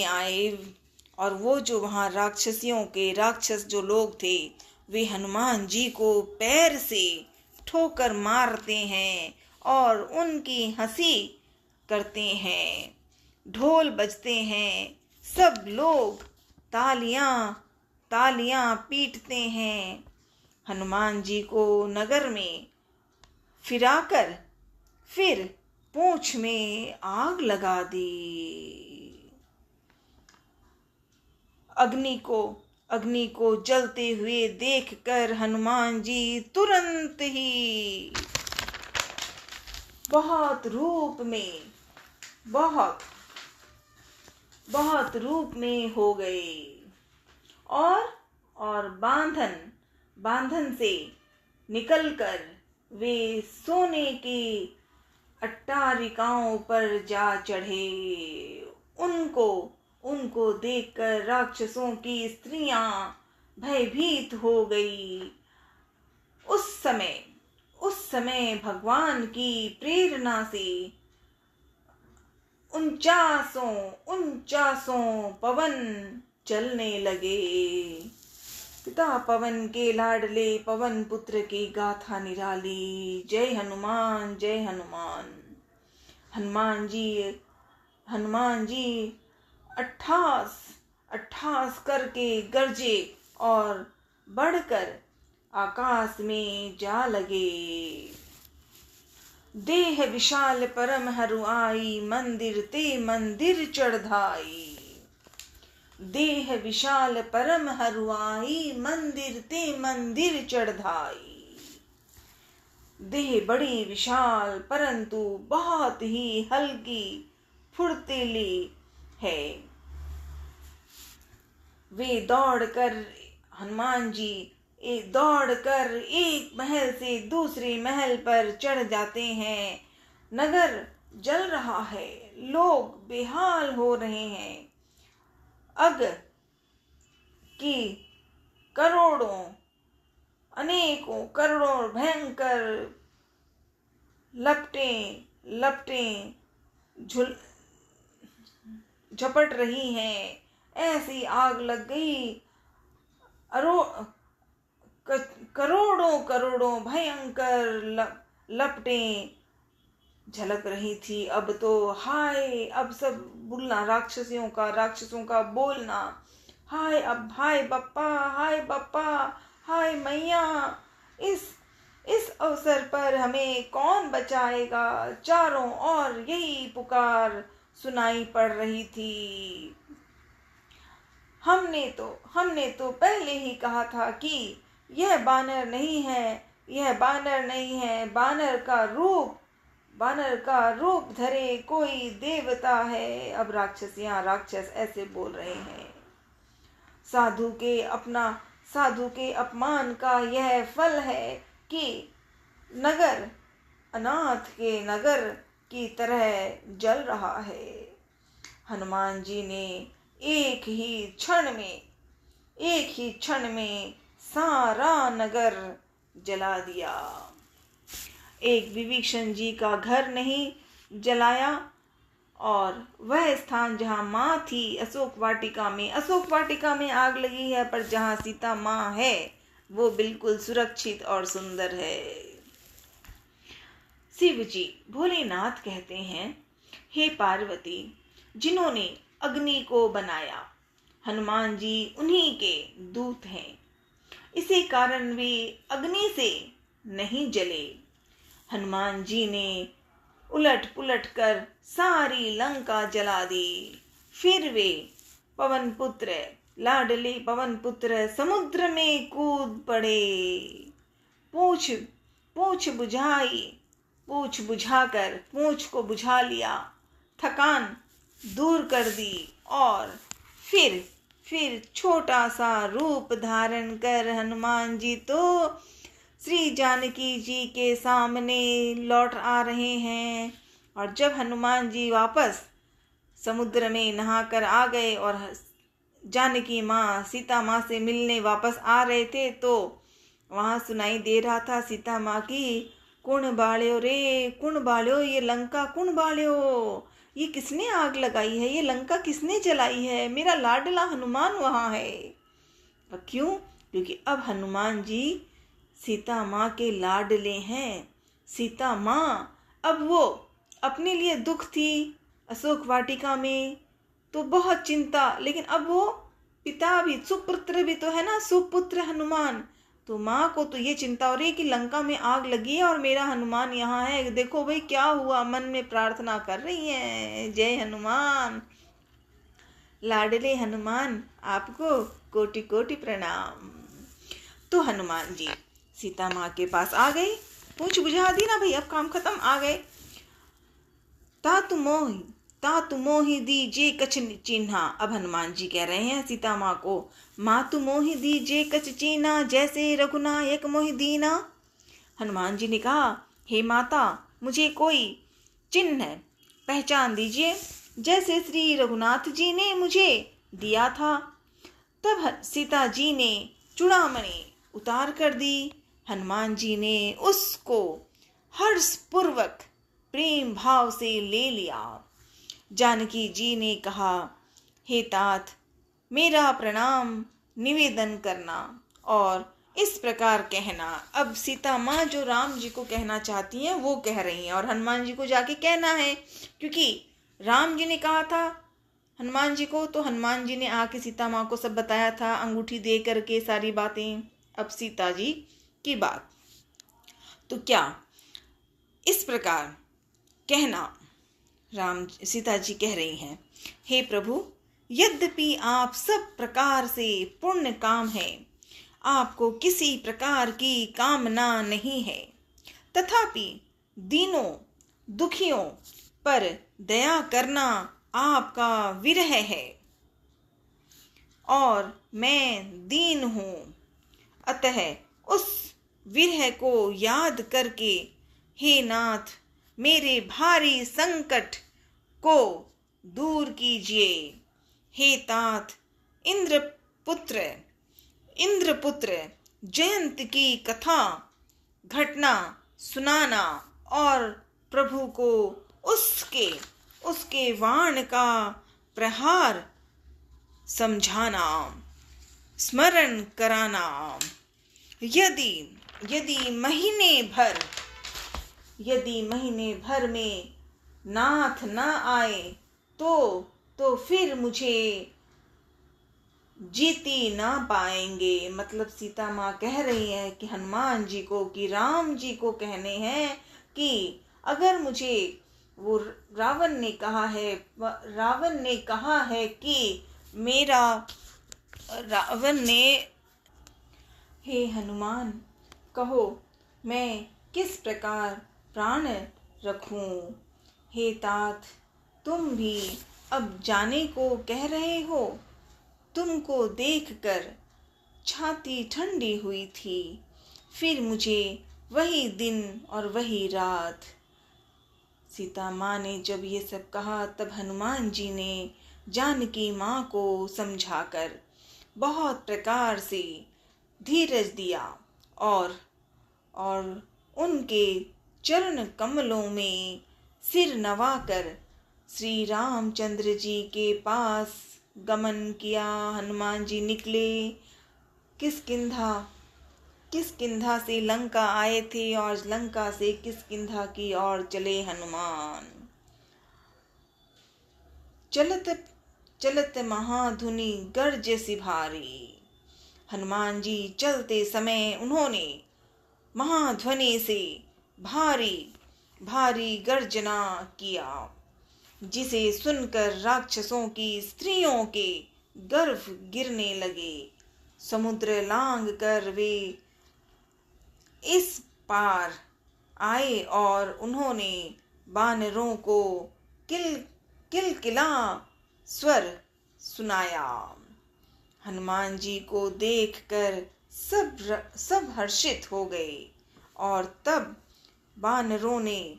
S1: आए और वो जो वहां राक्षस जो लोग थे, वे हनुमान जी को पैर से ठोकर मारते हैं और उनकी हंसी करते हैं। ढोल बजते हैं, सब लोग तालियां पीटते हैं। हनुमान जी को नगर में फिराकर फिर पूंछ में आग लगा दी। अग्नि को जलते हुए देखकर हनुमान जी तुरंत ही बहुत रूप में हो गए और बांधन से निकलकर वे सोने की अट्टारिकाओं पर जा चढ़े। उनको देखकर राक्षसों की स्त्रियां भयभीत हो गई। उस समय भगवान की प्रेरणा से उनचासों पवन चलने लगे। पिता पवन के लाडले पवन पुत्र की गाथा निराली। जय हनुमान, जय हनुमान। हनुमान जी अट्ठास करके गरजे और बढ़कर आकाश में जा लगे। देह विशाल परम हरु आई, मंदिर ते मंदिर चढ़ाई। देह विशाल परम हरु आई, मंदिर ते मंदिर चढ़ाई। देह बड़ी विशाल परंतु बहुत ही हल्की फुर्तीली है। वे हनुमान जी दौड़कर एक महल से दूसरे महल पर चढ़ जाते हैं। नगर जल रहा है, लोग बेहाल हो रहे हैं। अग की अनेकों करोड़ों भयंकर लपटें झपट रही हैं। ऐसी आग लग गई, करोड़ों भयंकर लपटें झलक रही थी। अब तो हाय, अब सब बोलना राक्षसों का बोलना, हाय अब हाय बप्पा, हाय मैया, इस अवसर पर हमें कौन बचाएगा। चारों ओर यही पुकार सुनाई पड़ रही थी। हमने तो पहले ही कहा था कि यह बानर नहीं है, बानर का रूप धरे कोई देवता है। अब राक्षस ऐसे बोल रहे हैं। साधु के अपमान का यह फल है कि नगर अनाथ के नगर की तरह जल रहा है। हनुमान जी ने एक ही क्षण में सारा नगर जला दिया। एक विभीषण जी का घर नहीं जलाया, और वह स्थान जहाँ माँ थी अशोक वाटिका में आग लगी है, पर जहाँ सीता माँ है वो बिल्कुल सुरक्षित और सुंदर है। शिव जी भोलेनाथ कहते हैं, हे पार्वती, जिन्होंने अग्नि को बनाया, हनुमान जी उन्हीं के दूत हैं। इसी कारण वे अग्नि से नहीं जले। हनुमान जी ने उलट पुलट कर सारी लंका जला दी। फिर वे लाडले पवन पुत्र समुद्र में कूद पड़े। पूछ बुझाकर पूछ को बुझा लिया, थकान दूर कर दी और फिर छोटा सा रूप धारण कर हनुमान जी तो श्री जानकी जी के सामने लौट आ रहे हैं। और जब हनुमान जी वापस समुद्र में नहाकर आ गए और जानकी माँ सीता माँ से मिलने वापस आ रहे थे तो वहाँ सुनाई दे रहा था सीता माँ की, कुण बाल्यो रे कुण बाल्यो, ये लंका कुण बाल्यो, ये किसने आग लगाई है, ये लंका किसने जलाई है, मेरा लाडला हनुमान वहाँ है। और क्यों? क्योंकि अब हनुमान जी सीता माँ के लाडले हैं। सीता माँ अब वो अपने लिए दुख थी अशोक वाटिका में तो बहुत चिंता, लेकिन अब वो पिता भी सुपुत्र भी तो है ना, सुपुत्र हनुमान, तो माँ को तो ये चिंता हो रही है कि लंका में आग लगी है और मेरा हनुमान यहाँ है, देखो भाई क्या हुआ। मन में प्रार्थना कर रही है, जय हनुमान। लाडले हनुमान आपको कोटि कोटि प्रणाम। तो हनुमान जी सीता माँ के पास आ गए, पूछ बुझा दी ना भाई, अब काम खत्म, आ गए। तातु मोहि दीजे कछ चिन्हा। अब हनुमान जी कह रहे हैं सीता माँ को, मातु मोहि दीजे कछ चिन्हा, जैसे रघुनायक मोहि दीना। हनुमान जी ने कहा, हे माता मुझे कोई चिन्ह पहचान दीजिए जैसे श्री रघुनाथ जी ने मुझे दिया था। तब सीता जी ने चूड़ामणि उतार कर दी। हनुमान जी ने उसको हर्षपूर्वक प्रेम भाव से ले लिया। जानकी जी ने कहा, हे तात मेरा प्रणाम निवेदन करना और इस प्रकार कहना। अब सीता माँ जो राम जी को कहना चाहती हैं वो कह रही हैं और हनुमान जी को जाके कहना है, क्योंकि राम जी ने कहा था हनुमान जी को, तो हनुमान जी ने आके सीता माँ को सब बताया था, अंगूठी दे करके सारी बातें। अब सीता जी की बात, तो क्या इस प्रकार कहना। सीता जी कह रही हैं, हे प्रभु यद्यपि आप सब प्रकार से पुण्य काम है, आपको किसी प्रकार की कामना नहीं है, तथापि दीनों दुखियों पर दया करना आपका विरह है और मैं दीन हूँ, अतः उस विरह को याद करके हे नाथ मेरे भारी संकट को दूर कीजिए। हे तात इंद्रपुत्र जयंत की कथा घटना सुनाना और प्रभु को उसके वाण का प्रहार समझाना, स्मरण कराना। यदि महीने भर में नाथ न आए तो फिर मुझे जीती ना पाएंगे। मतलब सीता माँ कह रही है कि हनुमान जी को, कि राम जी को कहने हैं कि अगर मुझे वो रावण ने कहा है कि हे हनुमान कहो मैं किस प्रकार प्राण रखूं। हे तात तुम भी अब जाने को कह रहे हो, तुमको देखकर छाती ठंडी हुई थी, फिर मुझे वही दिन और वही रात। सीता माँ ने जब ये सब कहा तब हनुमान जी ने जानकी माँ को समझाकर बहुत प्रकार से धीरज दिया और उनके चरण कमलों में सिर नवाकर श्री रामचंद्र जी के पास गमन किया। हनुमान जी निकले किष्किंधा से लंका आए थे और लंका से किष्किंधा की ओर चले हनुमान। चलत महाधुनि गर्ज सी भारी। हनुमान जी चलते समय उन्होंने महाध्वनि से भारी भारी गर्जना किया, जिसे सुनकर राक्षसों की स्त्रियों के गर्भ गिरने लगे। समुद्र लांग कर वे इस पार आए और उन्होंने बानरों को किलकिला स्वर सुनाया। हनुमान जी को देखकर सब हर्षित हो गए और तब बानरों ने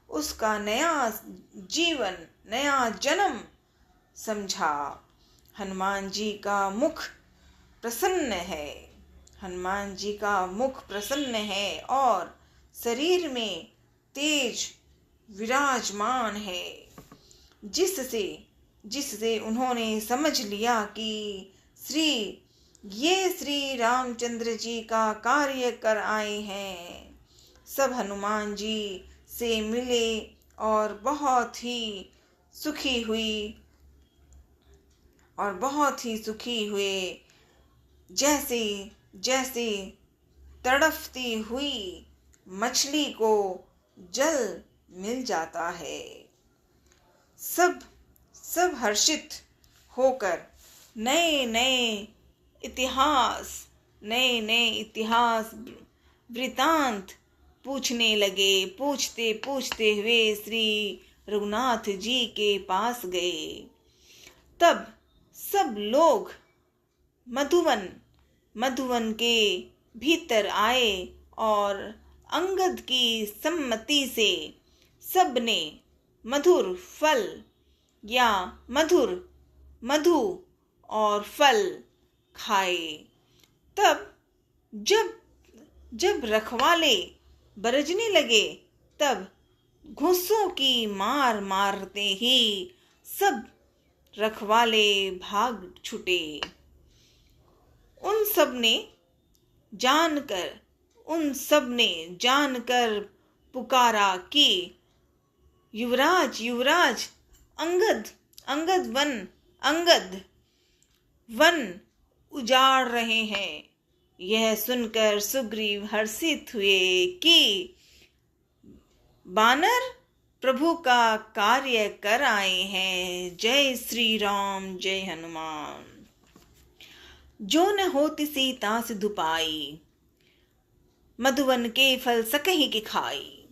S1: उसका नया जीवन, नया जन्म समझा। हनुमान जी का मुख प्रसन्न है और शरीर में तेज विराजमान है, जिससे उन्होंने समझ लिया कि श्री रामचंद्र जी का कार्य कर आए हैं। सब हनुमान जी से मिले और बहुत ही सुखी हुए, जैसे तड़पती हुई मछली को जल मिल जाता है। सब हर्षित होकर नए नए इतिहास वृतांत पूछने लगे। पूछते हुए श्री रघुनाथ जी के पास गए। तब सब लोग मधुवन के भीतर आए और अंगद की सम्मति से सबने मधुर फल या मधु और फल खाए। तब जब रखवाले बरजने लगे, तब घुस्सों की मारते ही सब रखवाले भाग छूटे। उन सब ने जानकर पुकारा कि युवराज अंगद वन उजाड़ रहे हैं। यह सुनकर सुग्रीव हर्षित हुए कि बानर प्रभु का कार्य कर आए हैं। जय श्री राम, जय हनुमान। जो न होती सीता सिधु पाई, मधुवन के फल सकहि के खाई।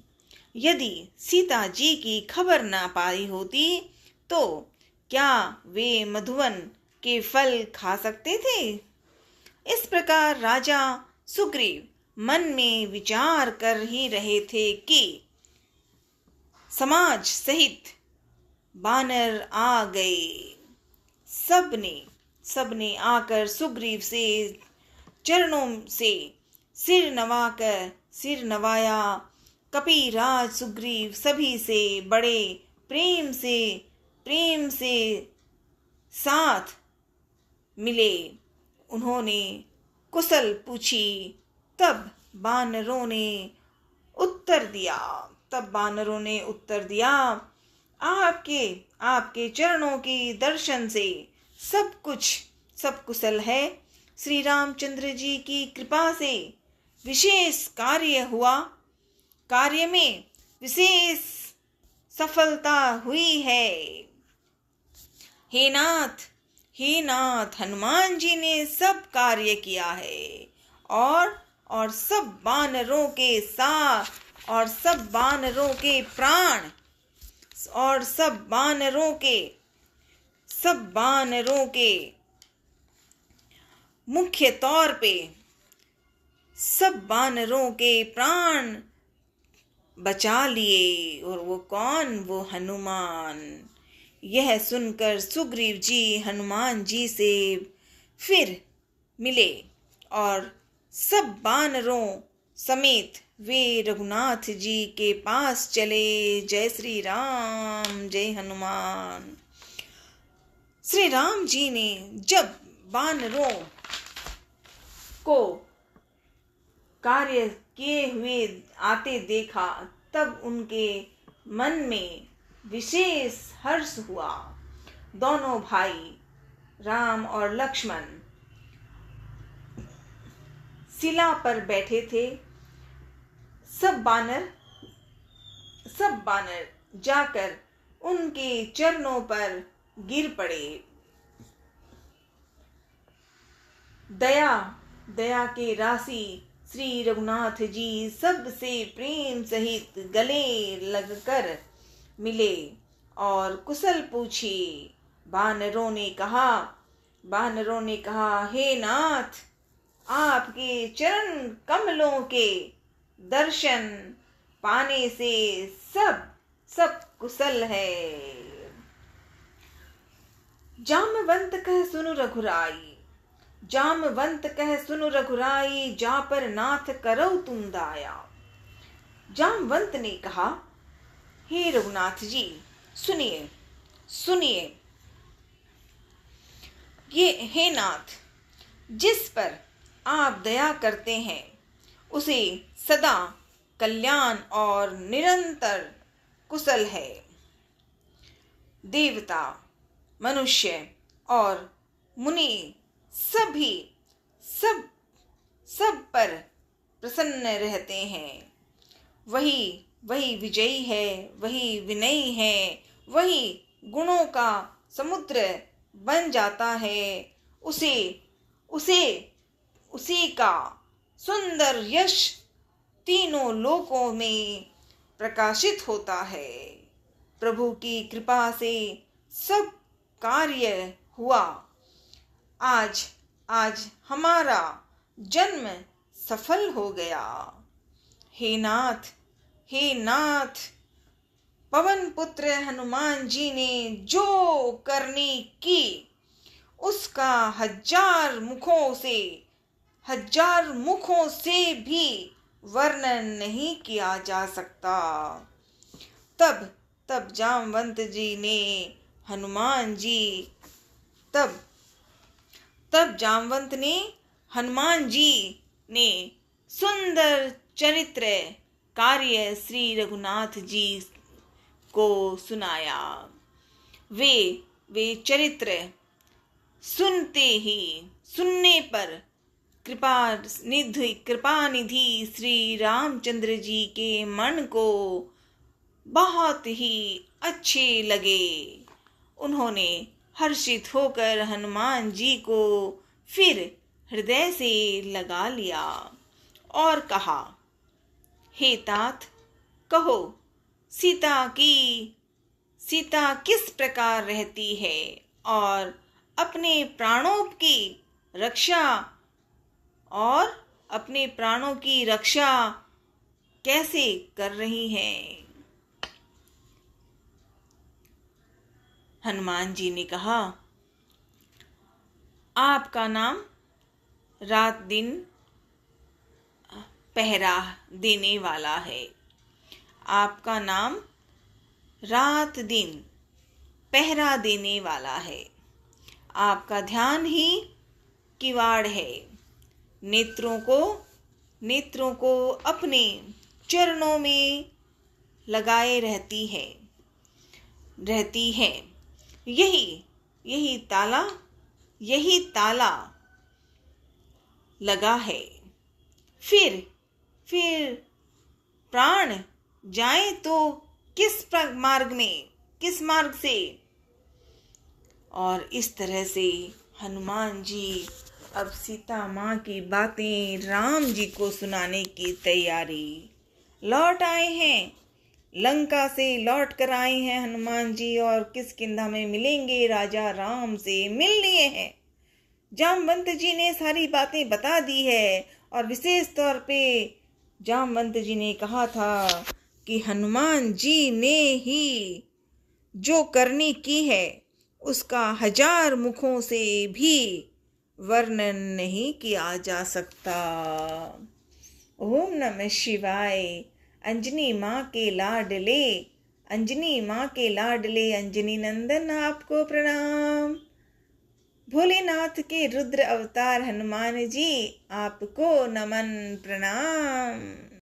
S1: यदि सीता जी की खबर ना पाई होती तो क्या वे मधुवन के फल खा सकते थे? इस प्रकार राजा सुग्रीव मन में विचार कर ही रहे थे कि समाज सहित बानर आ गए। सबने आकर सुग्रीव से चरणों से सिर नवाया। कपिराज सुग्रीव सभी से बड़े प्रेम से साथ मिले। उन्होंने कुशल पूछी। तब बानरों ने उत्तर दिया, आपके चरणों के दर्शन से सब कुशल है। श्री रामचंद्र जी की कृपा से विशेष कार्य में विशेष सफलता हुई है। हे नाथ, हनुमान जी ने सब कार्य किया है और सब बानरों के साथ और सब बानरों के प्राण और सब बानरों के मुख्य तौर पे सब बानरों के प्राण बचा लिए। और वो कौन? वो हनुमान। यह सुनकर सुग्रीव जी हनुमान जी से फिर मिले और सब बानरों समेत वे रघुनाथ जी के पास चले। जय श्री राम, जय हनुमान। श्री राम जी ने जब बानरों को कार्य किए हुए आते देखा, तब उनके मन में विशेष हर्ष हुआ। दोनों भाई राम और लक्ष्मण शिला पर बैठे थे। सब बानर जाकर उनके चरणों पर गिर पड़े। दया के राशि श्री रघुनाथ जी सबसे प्रेम सहित गले लगकर मिले और कुशल पूछे। वानरों ने कहा, हे नाथ, आपके चरण कमलों के दर्शन पाने से सब कुशल है। जामवंत कह सुनु रघुराई, जा पर नाथ करो तुम दाया। जामवंत ने कहा, हे रघुनाथ जी, सुनिए, ये हे नाथ, जिस पर आप दया करते हैं उसे सदा कल्याण और निरंतर कुशल है। देवता, मनुष्य और मुनि सब पर प्रसन्न रहते हैं। वही विजयी है, वही विनयी है, वही गुणों का समुद्र बन जाता है। उसी का सुंदर यश तीनों लोकों में प्रकाशित होता है। प्रभु की कृपा से सब कार्य हुआ। आज हमारा जन्म सफल हो गया। हे नाथ, पवन पुत्र हनुमान जी ने जो करनी की उसका हजार मुखों से भी वर्णन नहीं किया जा सकता। तब जामवंत जी ने हनुमान जी ने सुंदर चरित्र कार्य श्री रघुनाथ जी को सुनाया। वे चरित्र सुनने पर कृपानिधि श्री रामचंद्र जी के मन को बहुत ही अच्छे लगे। उन्होंने हर्षित होकर हनुमान जी को फिर हृदय से लगा लिया और कहा, हे तात, कहो, सीता किस प्रकार रहती है और अपने प्राणों की रक्षा कैसे कर रही हैं? हनुमान जी ने कहा, आपका नाम रात दिन पहरा देने वाला है। आपका नाम रात दिन पहरा देने वाला है। आपका ध्यान ही किवाड़ है। नेत्रों को अपने चरणों में लगाए रहती है। यही ताला लगा है। फिर प्राण जाए तो किस मार्ग से? और इस तरह से हनुमान जी अब सीता माँ की बातें राम जी को सुनाने की तैयारी। लौट आए हैं, लंका से लौट कर आए हैं हनुमान जी और किष्किंधा में मिलेंगे राजा राम से, मिल लिए हैं। जामवंत जी ने सारी बातें बता दी है और विशेष तौर पे जामवंत जी ने कहा था कि हनुमान जी ने ही जो करनी की है उसका हजार मुखों से भी वर्णन नहीं किया जा सकता। ओम नमः शिवाय। अंजनी माँ के लाडले अंजनी नंदन आपको प्रणाम। भोलेनाथ के रुद्र अवतार हनुमान जी आपको नमन प्रणाम।